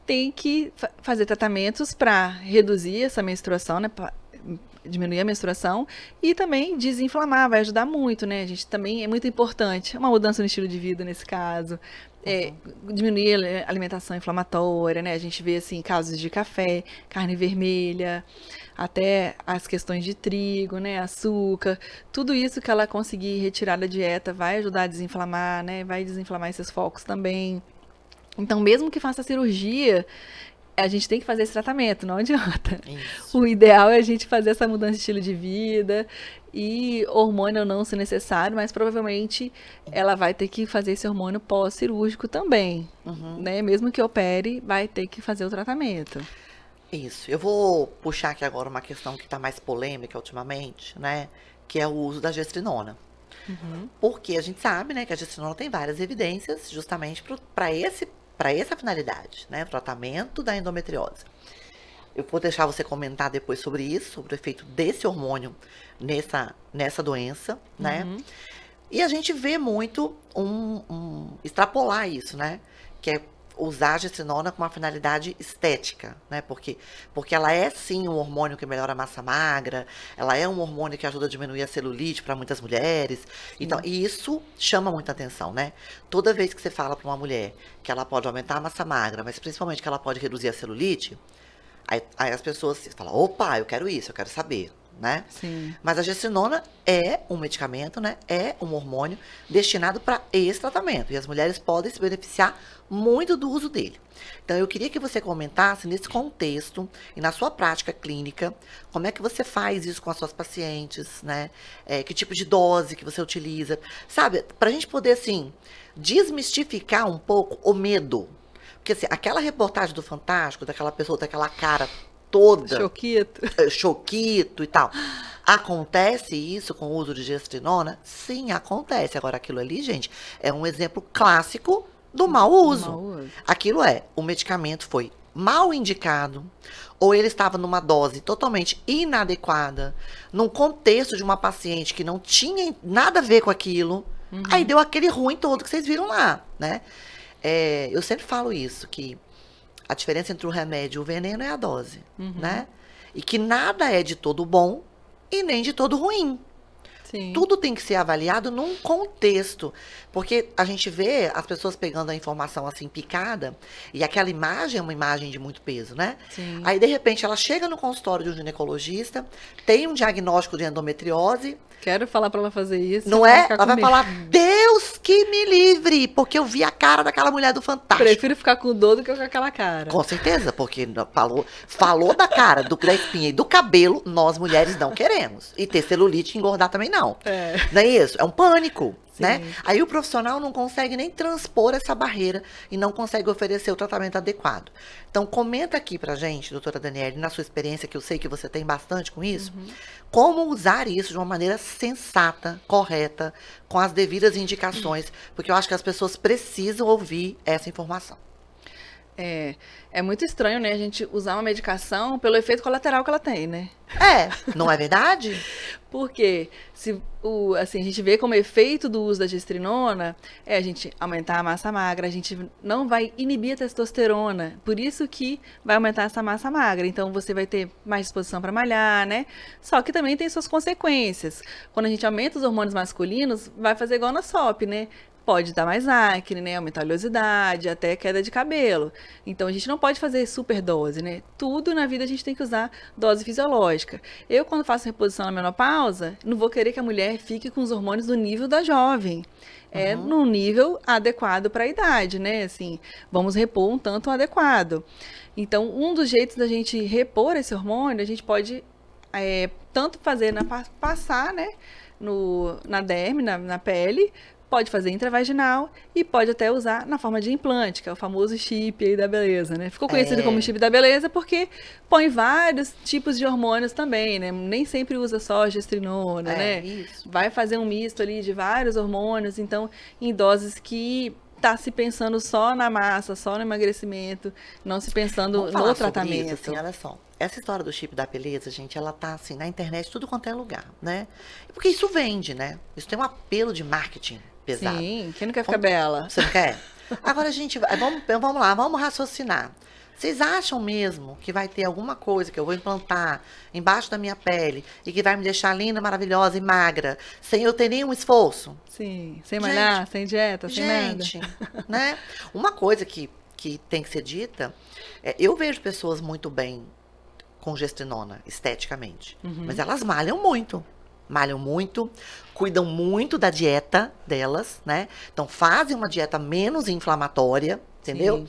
Tem que fazer tratamentos para reduzir essa menstruação, né, pra diminuir a menstruação e também desinflamar, vai ajudar muito, né? A gente também é muito importante, uma mudança no estilo de vida nesse caso, é, diminuir a alimentação inflamatória, né? A gente vê, assim, casos de café, carne vermelha, até as questões de trigo, né? Açúcar, tudo isso que ela conseguir retirar da dieta vai ajudar a desinflamar, né? Vai desinflamar esses focos também. Então, mesmo que faça cirurgia, a gente tem que fazer esse tratamento, não adianta. Isso. O ideal é a gente fazer essa mudança de estilo de vida e hormônio não se necessário, mas provavelmente ela vai ter que fazer esse hormônio pós-cirúrgico também, né? Mesmo que opere, vai ter que fazer o tratamento. Isso. Eu vou puxar aqui agora uma questão que está mais polêmica ultimamente, né? Que é o uso da gestrinona. Porque a gente sabe, né, que a gestrinona tem várias evidências justamente para essa finalidade, né? O tratamento da endometriose. Eu vou deixar você comentar depois sobre isso, sobre o efeito desse hormônio nessa doença, né? E a gente vê muito extrapolar isso, né? Que é usar a gestrinona com uma finalidade estética, né? Porque ela é sim um hormônio que melhora a massa magra, ela é um hormônio que ajuda a diminuir a celulite para muitas mulheres. Então, e isso chama muita atenção, né? Toda vez que você fala para uma mulher que ela pode aumentar a massa magra, mas principalmente que ela pode reduzir a celulite, aí as pessoas falam, opa, eu quero isso, eu quero saber, né? Sim. Mas a gestrinona é um medicamento, né? É um hormônio destinado para esse tratamento. E as mulheres podem se beneficiar muito do uso dele. Então, eu queria que você comentasse nesse contexto e na sua prática clínica, como é que você faz isso com as suas pacientes, né? Que tipo de dose que você utiliza, sabe? Para a gente poder, assim, desmistificar um pouco o medo. Porque, assim, aquela reportagem do Fantástico, daquela pessoa, daquela cara toda... Choquito. Choquito e tal. Acontece isso com o uso de gestrinona? Sim, acontece. Agora, aquilo ali, gente, é um exemplo clássico do mau uso. Aquilo o medicamento foi mal indicado, ou ele estava numa dose totalmente inadequada, num contexto de uma paciente que não tinha nada a ver com aquilo, aí deu aquele ruim todo que vocês viram lá, né? Eu sempre falo isso, que a diferença entre o remédio e o veneno é a dose, né? E que nada é de todo bom e nem de todo ruim. Sim. Tudo tem que ser avaliado num contexto. Porque a gente vê as pessoas pegando a informação assim picada, e aquela imagem é uma imagem de muito peso, né? Sim. Aí, de repente, ela chega no consultório de um ginecologista, tem um diagnóstico de endometriose. Quero falar pra ela fazer isso. Não é? Ela vai falar, Deus que me livre, porque eu vi a cara daquela mulher do Fantástico. Prefiro ficar com dor do que com aquela cara. Com certeza, porque falou da cara, da espinha e do cabelo, nós mulheres não queremos. E ter celulite e engordar também não. Não é isso? É um pânico, né? Aí o profissional não consegue nem transpor essa barreira e não consegue oferecer o tratamento adequado. Então, comenta aqui pra gente, doutora Daniele, na sua experiência, que eu sei que você tem bastante com isso, como usar isso de uma maneira sensata, correta, com as devidas indicações, porque eu acho que as pessoas precisam ouvir essa informação. É muito estranho, né, a gente usar uma medicação pelo efeito colateral que ela tem, né? Não é verdade? Porque assim, a gente vê como efeito do uso da gestrinona a gente aumentar a massa magra, a gente não vai inibir a testosterona, por isso que vai aumentar essa massa magra. Então você vai ter mais disposição para malhar, né? Só que também tem suas consequências. Quando a gente aumenta os hormônios masculinos, vai fazer igual na SOP, né? Pode dar mais acne, né? Aumentar a oleosidade, até queda de cabelo. Então, a gente não pode fazer super dose, né? Tudo na vida a gente tem que usar dose fisiológica. Eu, quando faço reposição na menopausa, não vou querer que a mulher fique com os hormônios no nível da jovem. No nível adequado para a idade, né? Assim, vamos repor um tanto adequado. Então, um dos jeitos da gente repor esse hormônio, a gente pode tanto fazer passar, né? Na derme, na pele, pode fazer intravaginal e pode até usar na forma de implante, que é o famoso chip aí da beleza, né? Ficou conhecido como chip da beleza porque põe vários tipos de hormônios também, né? Nem sempre usa só gestrinona, né? Isso. Vai fazer um misto ali de vários hormônios, então em doses que tá se pensando só na massa, só no emagrecimento, não se pensando no tratamento. Isso, assim, olha só. Essa história do chip da beleza, gente, ela tá assim na internet, tudo quanto é lugar, né? Porque isso vende, né? Isso tem um apelo de marketing pesado. Sim, quem não quer ficar bela? Você não quer? Agora, gente, vamos lá, vamos raciocinar. Vocês acham mesmo que vai ter alguma coisa que eu vou implantar embaixo da minha pele e que vai me deixar linda, maravilhosa e magra, sem eu ter nenhum esforço? Sim, sem malhar, sem dieta, sem nada. Gente, né? Uma coisa que tem que ser dita, eu vejo pessoas muito bem com gestrinona, esteticamente, mas elas malham muito, cuidam muito da dieta delas, né? Então fazem uma dieta menos inflamatória, entendeu?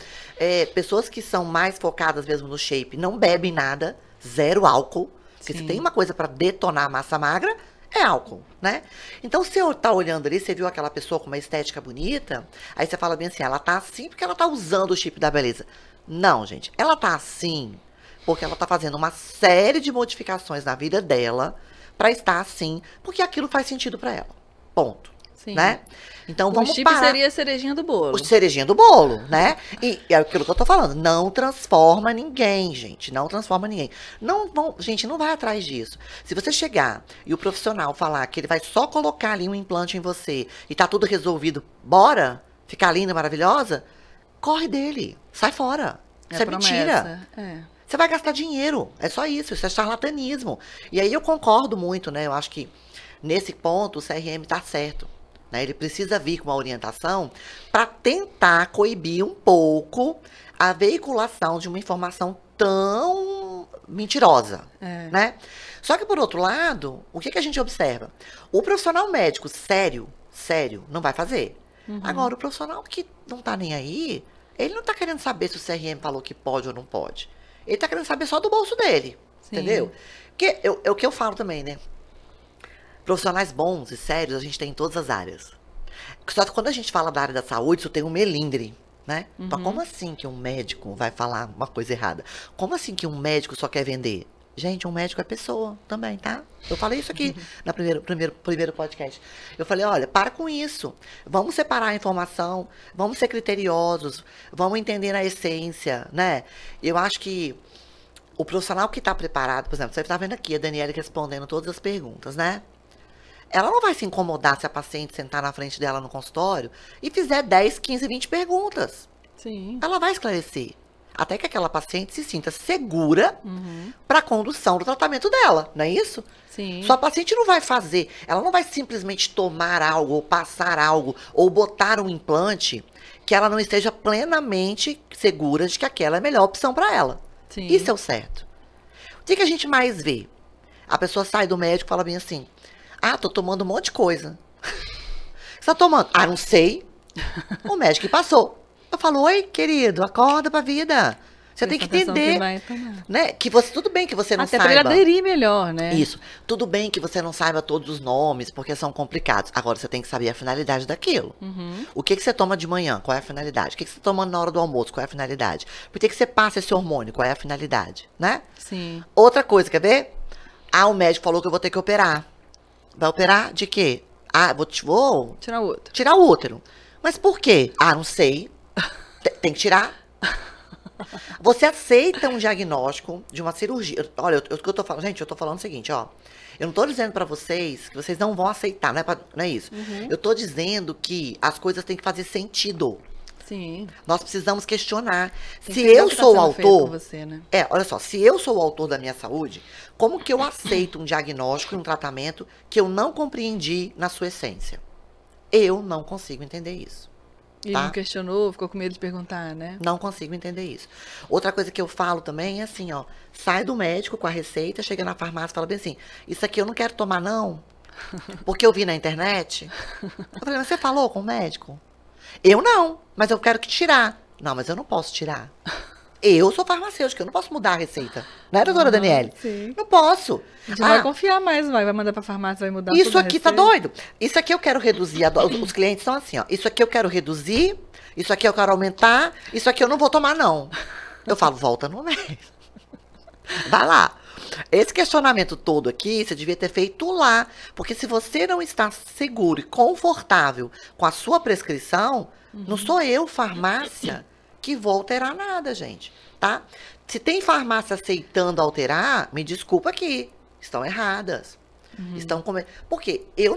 Pessoas que são mais focadas mesmo no shape, não bebem nada, zero álcool, porque se tem uma coisa para detonar a massa magra, é álcool, né? Então, se eu tá olhando ali, você viu aquela pessoa com uma estética bonita, aí você fala bem assim, ela tá assim porque ela tá usando o chip da beleza. Não, gente, ela tá assim porque ela tá fazendo uma série de modificações na vida dela para estar assim, porque aquilo faz sentido para ela. Ponto. Sim. Né? Então, vamos O chip parar. seria a cerejinha do bolo. O cerejinha do bolo, né? E é aquilo que eu tô falando. Não transforma ninguém, gente. Não transforma ninguém. Gente, não vai atrás disso. Se você chegar e o profissional falar que ele vai só colocar ali um implante em você e tá tudo resolvido, bora ficar linda, maravilhosa, corre dele. Sai fora. Isso é mentira. Você vai gastar dinheiro. É só isso é charlatanismo. E aí eu concordo muito, né? Eu acho que nesse ponto o CRM tá certo. Né? Ele precisa vir com uma orientação para tentar coibir um pouco a veiculação de uma informação tão mentirosa. Né? Só que, por outro lado, o que a gente observa? O profissional médico sério, não vai fazer. Agora, o profissional que não tá nem aí, ele não tá querendo saber se o CRM falou que pode ou não pode. Ele tá querendo saber só do bolso dele. Sim. Entendeu? Porque é o que eu falo também, né? Profissionais bons e sérios a gente tem em todas as áreas. Só que quando a gente fala da área da saúde, isso tem um melindre, né? Então, como assim que um médico vai falar uma coisa errada? Como assim que um médico só quer vender? Gente, um médico é pessoa também, tá? Eu falei isso aqui no primeiro podcast. Eu falei, olha, para com isso. Vamos separar a informação, vamos ser criteriosos, vamos entender a essência, né? Eu acho que o profissional que está preparado, por exemplo, você está vendo aqui a Daniela respondendo todas as perguntas, né? Ela não vai se incomodar se a paciente sentar na frente dela no consultório e fizer 10, 15, 20 perguntas. Sim. Ela vai esclarecer. Até que aquela paciente se sinta segura para a condução do tratamento dela, não é isso? Sim. Sua paciente não vai fazer, ela não vai simplesmente tomar algo, ou passar algo, ou botar um implante que ela não esteja plenamente segura de que aquela é a melhor opção para ela. Sim. Isso é o certo. O que a gente mais vê? A pessoa sai do médico e fala bem assim, tô tomando um monte de coisa. Você tá tomando? Não sei. O médico passou. Eu falo, oi, querido, acorda pra vida. Você tem que entender, né? Que você, tudo bem que você não saiba. Até pra ele aderir melhor, né? Isso. Tudo bem que você não saiba todos os nomes, porque são complicados. Agora, você tem que saber a finalidade daquilo. O que você toma de manhã? Qual é a finalidade? O que você tá tomando na hora do almoço? Qual é a finalidade? Por que você passa esse hormônio? Qual é a finalidade? Né? Sim. Outra coisa, quer ver? O médico falou que eu vou ter que operar. Vai operar de quê? Vou tirar o útero. Tirar o útero. Mas por quê? Não sei. Tem que tirar. Você aceita um diagnóstico de uma cirurgia. Olha, o que eu tô falando, gente, eu tô falando o seguinte, ó. Eu não tô dizendo pra vocês que vocês não vão aceitar, não é isso. Eu tô dizendo que as coisas têm que fazer sentido. Sim. Nós precisamos questionar. Se eu sou o autor, você, né? olha só, se eu sou o autor da minha saúde, como que eu aceito um diagnóstico e um tratamento que eu não compreendi na sua essência? Eu não consigo entender isso. E não questionou, ficou com medo de perguntar, né? Não consigo entender isso. Outra coisa que eu falo também é assim, ó. Sai do médico com a receita, chega na farmácia e fala bem assim, isso aqui eu não quero tomar não, porque eu vi na internet. Eu falei, mas você falou com o médico? Eu não, mas eu quero que tirar. Não, mas eu não posso tirar. Eu sou farmacêutica, eu não posso mudar a receita. Né, doutora Daniele? Sim. Não posso. A gente não vai confiar mais, vai mandar pra farmácia, vai mudar isso tudo aqui tá doido. Isso aqui eu quero reduzir. Os clientes são assim, ó. Isso aqui eu quero reduzir, isso aqui eu quero aumentar, isso aqui eu não vou tomar, não. Eu falo, volta no médico. Vai lá. Esse questionamento todo aqui, você devia ter feito lá. Porque se você não está seguro e confortável com a sua prescrição, não sou eu, farmácia, que vou alterar nada, gente, tá? Se tem farmácia aceitando alterar, me desculpa aqui, estão erradas. Estão comendo. Porque eu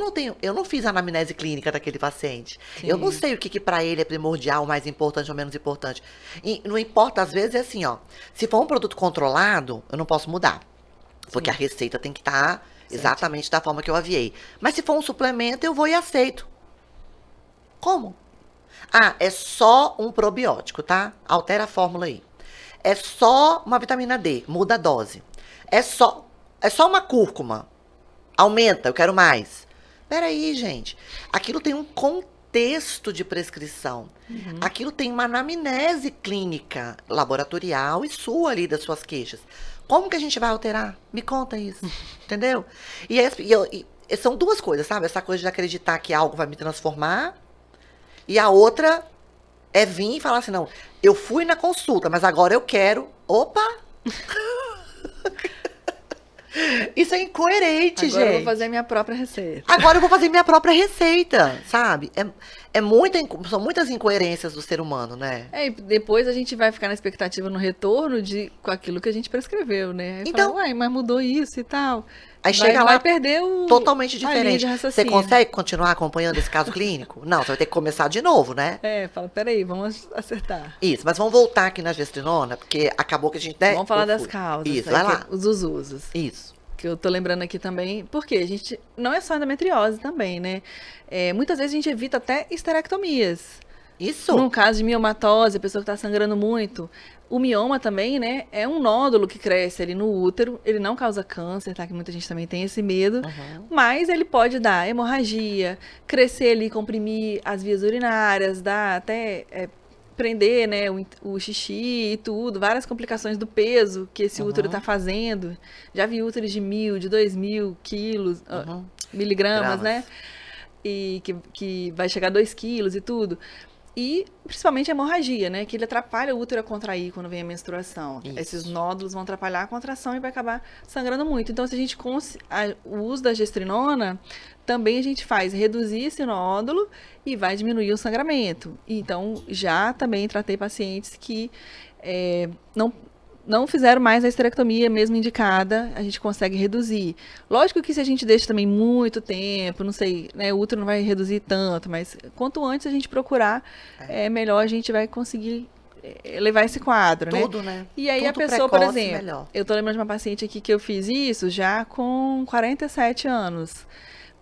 não fiz a anamnese clínica daquele paciente. Eu não Sim. sei o que para ele é primordial, mais importante ou menos importante. E não importa, às vezes é assim, ó. Se for um produto controlado, eu não posso mudar. Porque a receita tem que estar Certinho. exatamente da forma que eu aviei. Mas se for um suplemento, eu vou e aceito. Como? Ah, é só um probiótico, tá? Altera a fórmula aí. É só uma vitamina D, muda a dose. É só uma cúrcuma. Aumenta, eu quero mais. Peraí, gente. Aquilo tem um contexto de prescrição. Aquilo tem uma anamnese clínica, laboratorial e sua ali das suas queixas. Como que a gente vai alterar? Me conta isso. Entendeu? E são duas coisas, sabe? Essa coisa de acreditar que algo vai me transformar. E a outra é vir e falar assim, não, eu fui na consulta, mas agora eu quero. Opa! Isso é incoerente, Agora eu vou gente. fazer a minha própria receita. Agora eu vou fazer minha própria receita, sabe? São muitas incoerências do ser humano, né? É, e depois a gente vai ficar na expectativa no retorno com aquilo que a gente prescreveu, né? Aí Então, fala, uai, mas mudou isso e tal. aí chega lá Vai perder totalmente a linha de diferente. Você raciocínio. consegue continuar acompanhando esse caso clínico? Não, você vai ter que começar de novo, né? É, fala, peraí, vamos acertar. Isso, mas vamos voltar aqui na gestrinona, porque acabou que a gente... Né, Vamos falar eu das fui. causas, Isso, né, vai lá. os usos. Isso. Que eu tô lembrando aqui também, porque a gente não é só endometriose também, né? Muitas vezes a gente evita até esterectomias. Isso. No caso de miomatose, a pessoa que está sangrando muito, o mioma também, né? É um nódulo que cresce ali no útero. Ele não causa câncer, tá? Que muita gente também tem esse medo. Mas ele pode dar hemorragia, crescer ali, comprimir as vias urinárias, dar até prender, né? O xixi e tudo. Várias complicações do peso que esse útero está fazendo. Já vi úteros de 1.000, de 2.000 quilos, miligramas, né? E que vai chegar a 2 quilos e tudo. E principalmente a hemorragia, né? Que ele atrapalha o útero a contrair quando vem a menstruação. Isso. Esses nódulos vão atrapalhar a contração e vai acabar sangrando muito. Então, se a gente o uso da gestrinona, também a gente faz reduzir esse nódulo e vai diminuir o sangramento. Então, já também tratei pacientes que não fizeram mais a esterectomia mesmo indicada, a gente consegue reduzir. Lógico que se a gente deixa também muito tempo, não sei, né, o útero não vai reduzir tanto, mas quanto antes a gente procurar, melhor a gente vai conseguir levar esse quadro, Tudo, né? né? E aí Tudo a pessoa, por precoce, exemplo, melhor. eu tô lembrando de uma paciente aqui que eu fiz isso já com 47 anos,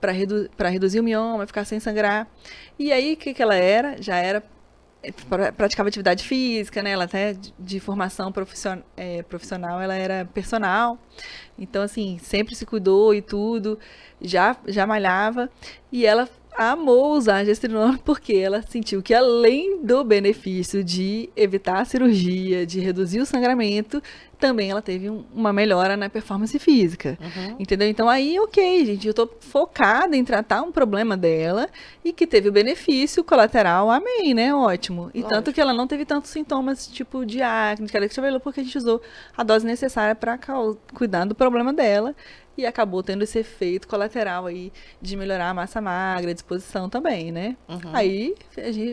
para reduzir o mioma, ficar sem sangrar. E aí, o que ela era? Já era praticava atividade física, né? Ela até de formação profissional, ela era personal. Então, assim, sempre se cuidou e tudo, já malhava. E ela amou usar a gestrinona porque ela sentiu que além do benefício de evitar a cirurgia, de reduzir o sangramento, também ela teve uma melhora na performance física. Entendeu? Então aí, ok, gente, eu tô focada em tratar um problema dela e que teve o benefício colateral, amém, né? Ótimo. E Lógico. tanto que ela não teve tantos sintomas, tipo de acne, de queda de cabelo, porque a gente usou a dose necessária para cuidar do problema dela. E acabou tendo esse efeito colateral aí de melhorar a massa magra, a disposição também, né? Aí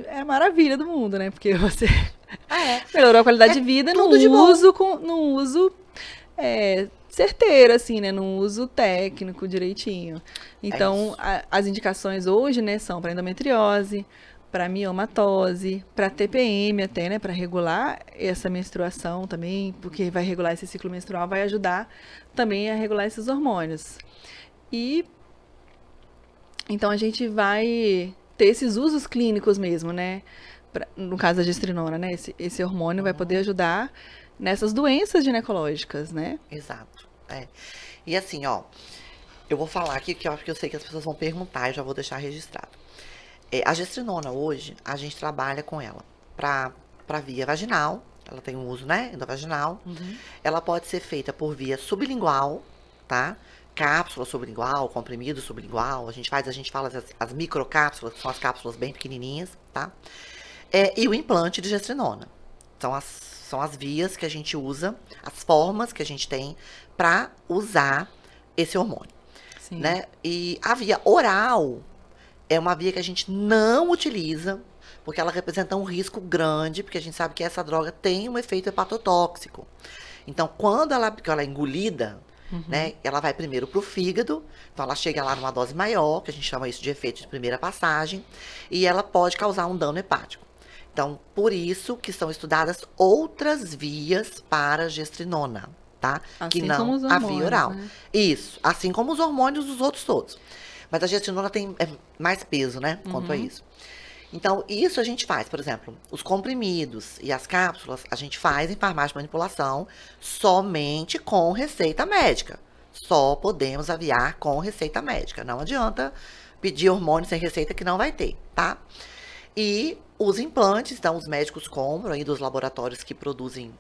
é a maravilha do mundo, né? Porque você melhorou a qualidade de vida tudo de bom. num uso certeiro, assim, né? Num uso técnico direitinho. Então, as indicações hoje, né, são para endometriose, para miomatose, para TPM até, né, para regular essa menstruação também, porque vai regular esse ciclo menstrual, vai ajudar também a regular esses hormônios. E então a gente vai ter esses usos clínicos mesmo, né? No caso da gestrinona, né? Esse hormônio vai poder ajudar nessas doenças ginecológicas, né? Exato. E assim, ó, eu vou falar aqui que eu sei que as pessoas vão perguntar e já vou deixar registrado. A gestrinona hoje, a gente trabalha com ela para via vaginal, ela tem um uso, né, endovaginal. Ela pode ser feita por via sublingual, tá? Cápsula sublingual, comprimido sublingual, a gente fala as microcápsulas, que são as cápsulas bem pequenininhas, tá? E o implante de gestrinona. São as vias que a gente usa, as formas que a gente tem para usar esse hormônio, Sim. né? E a via oral é uma via que a gente não utiliza, porque ela representa um risco grande, porque a gente sabe que essa droga tem um efeito hepatotóxico. Então, quando ela é engolida, né? Ela vai primeiro para o fígado, então ela chega lá numa dose maior, que a gente chama isso de efeito de primeira passagem, e ela pode causar um dano hepático. Então, por isso que são estudadas outras vias para a gestrinona, tá? Que Assim como não os a via hormônios, oral. né? Isso, assim como os hormônios dos outros todos. Mas a gestrinona tem mais peso, né? Quanto a isso. Então, isso a gente faz, por exemplo, os comprimidos e as cápsulas, a gente faz em farmácia de manipulação somente com receita médica. Só podemos aviar com receita médica. Não adianta pedir hormônio sem receita que não vai ter, tá? E os implantes, então, os médicos compram aí dos laboratórios que produzem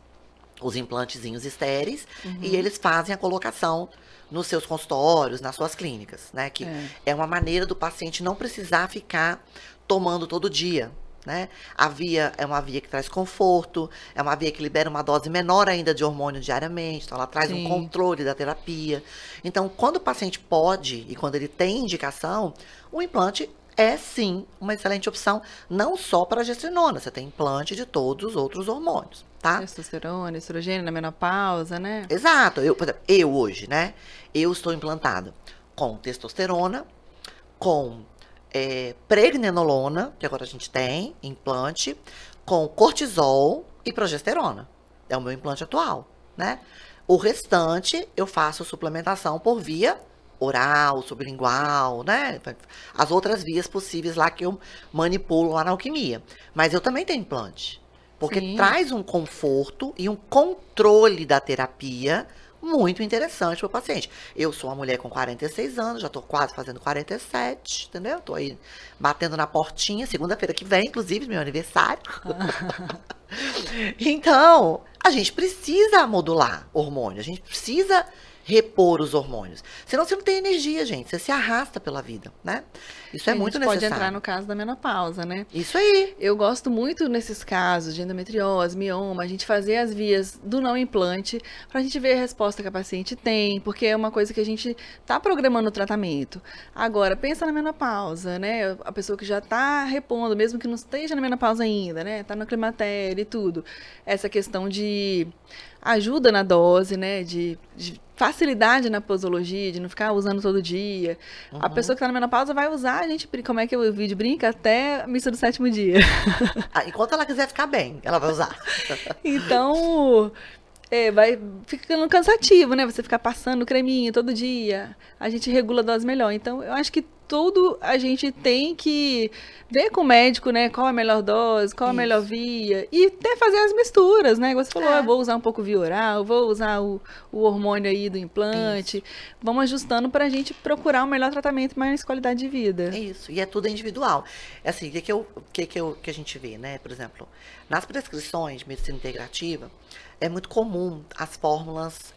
os implantezinhos estéreis e eles fazem a colocação nos seus consultórios, nas suas clínicas, né? Que é uma maneira do paciente não precisar ficar tomando todo dia, né? A via é uma via que traz conforto, é uma via que libera uma dose menor ainda de hormônio diariamente, então ela traz um controle da terapia. Então, quando o paciente pode e quando ele tem indicação, o implante é sim uma excelente opção, não só para a gestrinona, você tem implante de todos os outros hormônios, tá? Testosterona, estrogênio na menopausa, né? Exato. Por exemplo, eu hoje, né? Eu estou implantada com testosterona, com pregnenolona, que agora a gente tem, implante, com cortisol e progesterona. É o meu implante atual, né? O restante eu faço suplementação por via oral, sublingual, né? As outras vias possíveis lá que eu manipulo lá na alquimia. Mas eu também tenho implante. Porque traz um conforto e um controle da terapia muito interessante para o paciente. Eu sou uma mulher com 46 anos, já estou quase fazendo 47, entendeu? Estou aí batendo na portinha, segunda-feira que vem, inclusive, meu aniversário. Então, a gente precisa modular hormônio, a gente precisa repor os hormônios. Senão você não tem energia, gente. Você se arrasta pela vida, né? Isso é muito necessário. Pode entrar no caso da menopausa, né? Isso aí. Eu gosto muito nesses casos de endometriose, mioma, a gente fazer as vias do não implante para a gente ver a resposta que a paciente tem, porque é uma coisa que a gente está programando o tratamento. Agora, pensa na menopausa, né? A pessoa que já está repondo, mesmo que não esteja na menopausa ainda, né? Está no climatério e tudo. Essa questão de ajuda na dose, né? De facilidade na posologia, de não ficar usando todo dia. A pessoa que está na menopausa vai usar, a gente, como é que o vídeo brinca? Até a missa do 7º dia. Enquanto ela quiser ficar bem, ela vai usar. Então, vai ficando cansativo, né? Você ficar passando creminho todo dia. A gente regula a dose melhor. Então, eu acho que tudo a gente tem que ver com o médico, né? Qual a melhor dose, qual a melhor via. E até fazer as misturas, né? Você falou, eu vou usar um pouco via oral, vou usar o hormônio aí do implante. Isso. Vamos ajustando para a gente procurar um melhor tratamento e mais qualidade de vida. Isso, e é tudo individual. Assim, o que a gente vê, né? Por exemplo, nas prescrições de medicina integrativa, é muito comum as fórmulas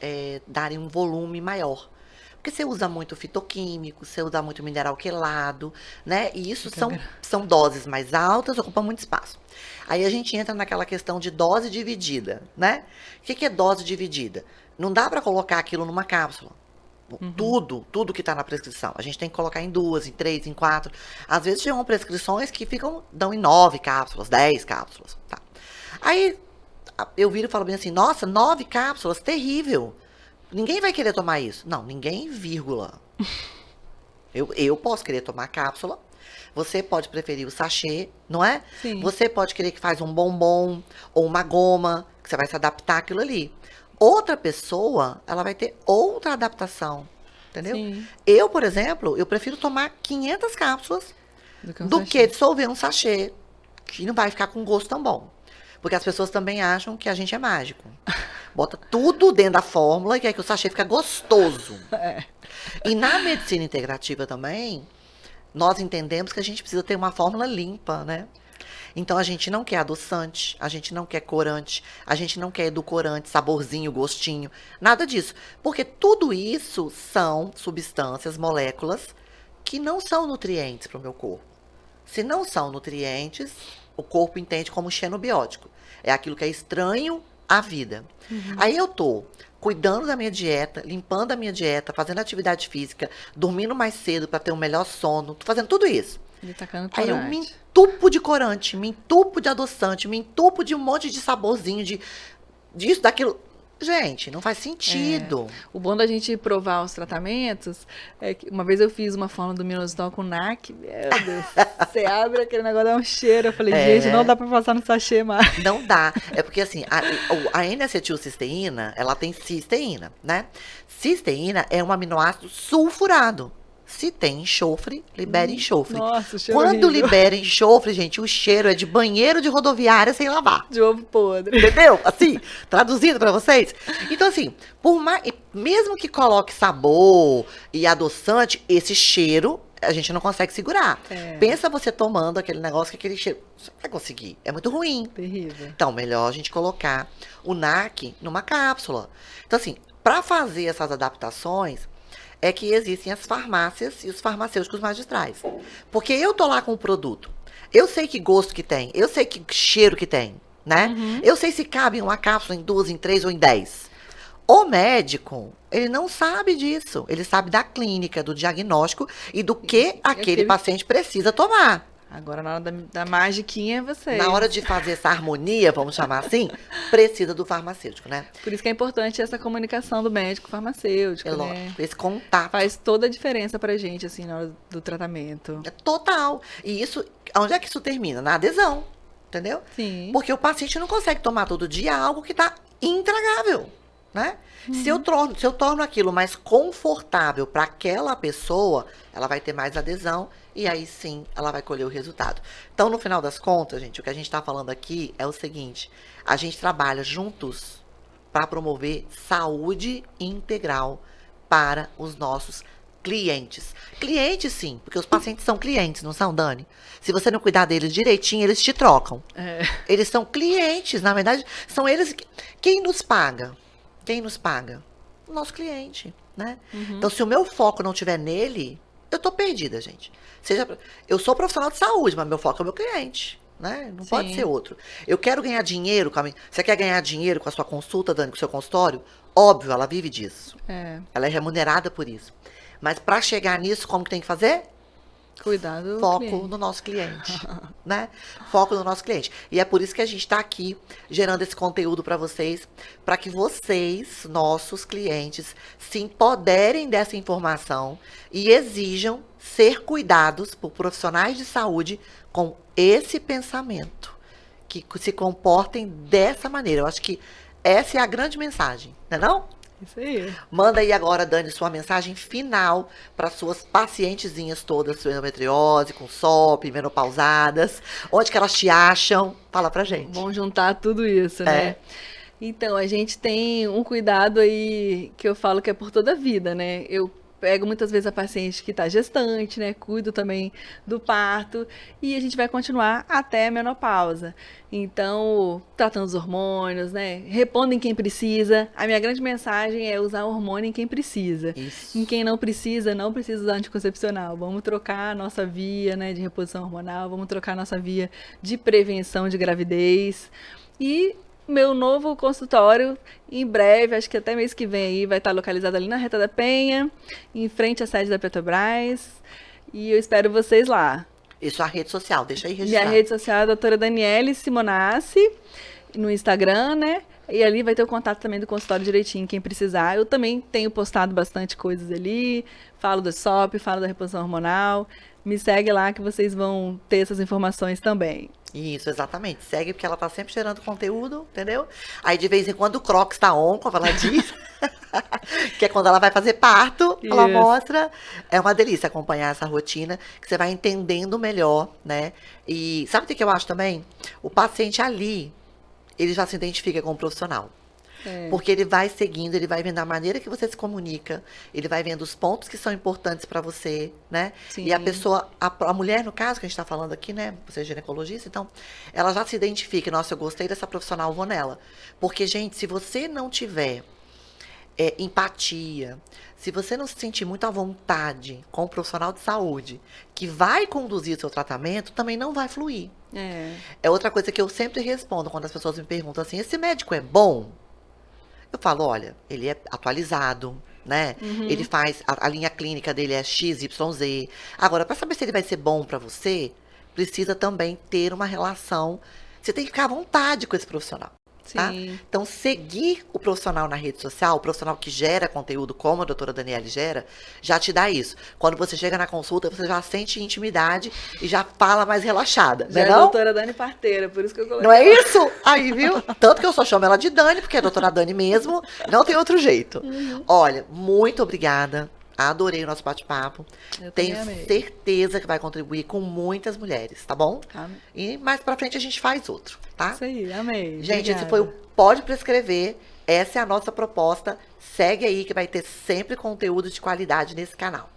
darem um volume maior. Porque você usa muito fitoquímico, você usa muito mineral quelado, né? E isso são doses mais altas, ocupam muito espaço. Aí a gente entra naquela questão de dose dividida, né? O que é dose dividida? Não dá para colocar aquilo numa cápsula. Tudo que está na prescrição. A gente tem que colocar em 2, em 3, em 4. Às vezes chegam prescrições que dão em 9 cápsulas, 10 cápsulas. Tá. Aí eu viro e falo bem assim, nossa, 9 cápsulas, terrível. Ninguém vai querer tomar isso. Não, ninguém, vírgula. Eu posso querer tomar cápsula. Você pode preferir o sachê, não é? Sim. Você pode querer que faz um bombom ou uma goma, que você vai se adaptar àquilo ali. Outra pessoa, ela vai ter outra adaptação, entendeu? Sim. Eu, por exemplo, eu prefiro tomar 500 cápsulas do que dissolver um sachê, que não vai ficar com gosto tão bom. Porque as pessoas também acham que a gente é mágico. Bota tudo dentro da fórmula e quer que o sachê fica gostoso. E na medicina integrativa também, nós entendemos que a gente precisa ter uma fórmula limpa, né? Então, a gente não quer adoçante, a gente não quer corante, a gente não quer edulcorante, saborzinho, gostinho, nada disso. Porque tudo isso são substâncias, moléculas, que não são nutrientes para o meu corpo. Se não são nutrientes, o corpo entende como xenobiótico. É aquilo que é estranho à vida. Aí eu tô cuidando da minha dieta, limpando a minha dieta, fazendo atividade física, dormindo mais cedo para ter um melhor sono, tô fazendo tudo isso. Aí eu me entupo de corante, me entupo de adoçante, me entupo de um monte de saborzinho, disso, daquilo. Gente, não faz sentido. O bom da gente provar os tratamentos é que uma vez eu fiz uma fórmula do minoxidil com NAC, meu Deus, você abre aquele negócio, dá um cheiro. Eu falei, gente, não dá pra passar no sachê mais. Não dá. É porque assim, a N-acetilcisteína, ela tem cisteína, né? Cisteína é um aminoácido sulfurado. Se tem enxofre, libera enxofre. Nossa, o cheiro Quando horrível. libera enxofre, gente, o cheiro é de banheiro de rodoviária sem lavar. De ovo podre. Entendeu? Assim, traduzindo pra vocês. Então, assim, mesmo que coloque sabor e adoçante, esse cheiro a gente não consegue segurar. Pensa você tomando aquele negócio, que aquele cheiro. Você não vai conseguir. É muito ruim. Terrível. Então, melhor a gente colocar o NAC numa cápsula. Então, assim, para fazer essas adaptações, é que existem as farmácias e os farmacêuticos magistrais. Porque eu tô lá com o produto. Eu sei que gosto que tem. Eu sei que cheiro que tem, né? Eu sei se cabe em uma cápsula, em 2, em 3 ou em 10. O médico, ele não sabe disso. Ele sabe da clínica, do diagnóstico e do que aquele paciente precisa tomar. Agora, na hora da magiquinha, é você. Na hora de fazer essa harmonia, vamos chamar assim, precisa do farmacêutico, né? Por isso que é importante essa comunicação do médico farmacêutico, É né? lógico, esse contato. Faz toda a diferença pra gente, assim, na hora do tratamento. É total. E isso, onde é que isso termina? Na adesão, entendeu? Sim. Porque o paciente não consegue tomar todo dia algo que está intragável, né? Se eu torno aquilo mais confortável para aquela pessoa, ela vai ter mais adesão e aí sim ela vai colher o resultado. Então, no final das contas, gente, o que a gente está falando aqui é o seguinte: a gente trabalha juntos para promover saúde integral para os nossos clientes. Clientes, sim, porque os pacientes são clientes, não são, Dani? Se você não cuidar deles direitinho, eles te trocam. Eles são clientes, na verdade, são eles. Quem nos paga? Quem nos paga? O nosso cliente, né? Então, se o meu foco não estiver nele, eu tô perdida, gente. Eu sou profissional de saúde, mas meu foco é o meu cliente, né? Não pode ser outro. Eu quero ganhar dinheiro com a minha... Você quer ganhar dinheiro com a sua consulta, Dani, com o seu consultório? Óbvio, ela vive disso. Ela é remunerada por isso. Mas para chegar nisso, como que tem que fazer? Cuidado. Foco no nosso cliente, né? Foco no nosso cliente. E é por isso que a gente está aqui gerando esse conteúdo para vocês, para que vocês, nossos clientes, se empoderem dessa informação e exijam ser cuidados por profissionais de saúde com esse pensamento, que se comportem dessa maneira. Eu acho que essa é a grande mensagem, não é não? Isso aí. Manda aí agora, Dani, sua mensagem final para suas pacientezinhas todas, com endometriose, com SOP, menopausadas. Onde que elas te acham? Fala pra gente. Vamos juntar tudo isso, né? Então, a gente tem um cuidado aí que eu falo que é por toda a vida, né? Eu pego muitas vezes a paciente que está gestante, né? Cuido também do parto e a gente vai continuar até a menopausa. Então, tratando os hormônios, né? Repondo em quem precisa. A minha grande mensagem é usar hormônio em quem precisa. Isso. Em quem não precisa usar anticoncepcional. Vamos trocar a nossa via, né, de reposição hormonal, vamos trocar a nossa via de prevenção de gravidez. E meu novo consultório, em breve, acho que até mês que vem aí, vai estar localizado ali na Reta da Penha, em frente à sede da Petrobras. E eu espero vocês lá. E sua rede social, deixa aí registrado. Minha rede social é a doutora Daniele Simonassi, no Instagram, né? E ali vai ter o contato também do consultório direitinho, quem precisar. Eu também tenho postado bastante coisas ali, falo do SOP, falo da reposição hormonal. Me segue lá que vocês vão ter essas informações também. Isso, exatamente. Segue, porque ela tá sempre gerando conteúdo, entendeu? Aí, de vez em quando, o Crocs tá on, como ela diz. Que é quando ela vai fazer parto, ela mostra. É uma delícia acompanhar essa rotina, que você vai entendendo melhor, né? E sabe o que eu acho também? O paciente ali, ele já se identifica com o profissional. Porque ele vai seguindo, ele vai vendo a maneira que você se comunica, ele vai vendo os pontos que são importantes para você, né? Sim. E a pessoa, a mulher, no caso, que a gente está falando aqui, né? Você é ginecologista, então, ela já se identifica, nossa, eu gostei dessa profissional, vou nela. Porque, gente, se você não tiver empatia, se você não se sentir muito à vontade com o profissional de saúde que vai conduzir o seu tratamento, também não vai fluir. É outra coisa que eu sempre respondo quando as pessoas me perguntam assim, esse médico é bom? Eu falo, olha, ele é atualizado, né? Ele faz, a linha clínica dele é XYZ. Agora, para saber se ele vai ser bom para você, precisa também ter uma relação. Você tem que ficar à vontade com esse profissional. tá? Sim. Então, seguir o profissional na rede social, o profissional que gera conteúdo, como a doutora Daniele gera, já te dá isso. Quando você chega na consulta, você já sente intimidade e já fala mais relaxada, Já né é não? doutora Dani Parteira, por isso que eu coloquei. Não é ela. isso? Aí, viu? Tanto que eu só chamo ela de Dani, porque é a doutora Dani mesmo, não tem outro jeito. Olha, muito obrigada. Adorei o nosso bate-papo. Eu Tenho também amei. certeza que vai contribuir com muitas mulheres, tá bom? Amei. E mais pra frente a gente faz outro, tá? Isso aí, amei. Gente, esse Obrigada. foi o Pode Prescrever. Essa é a nossa proposta. Segue aí que vai ter sempre conteúdo de qualidade nesse canal.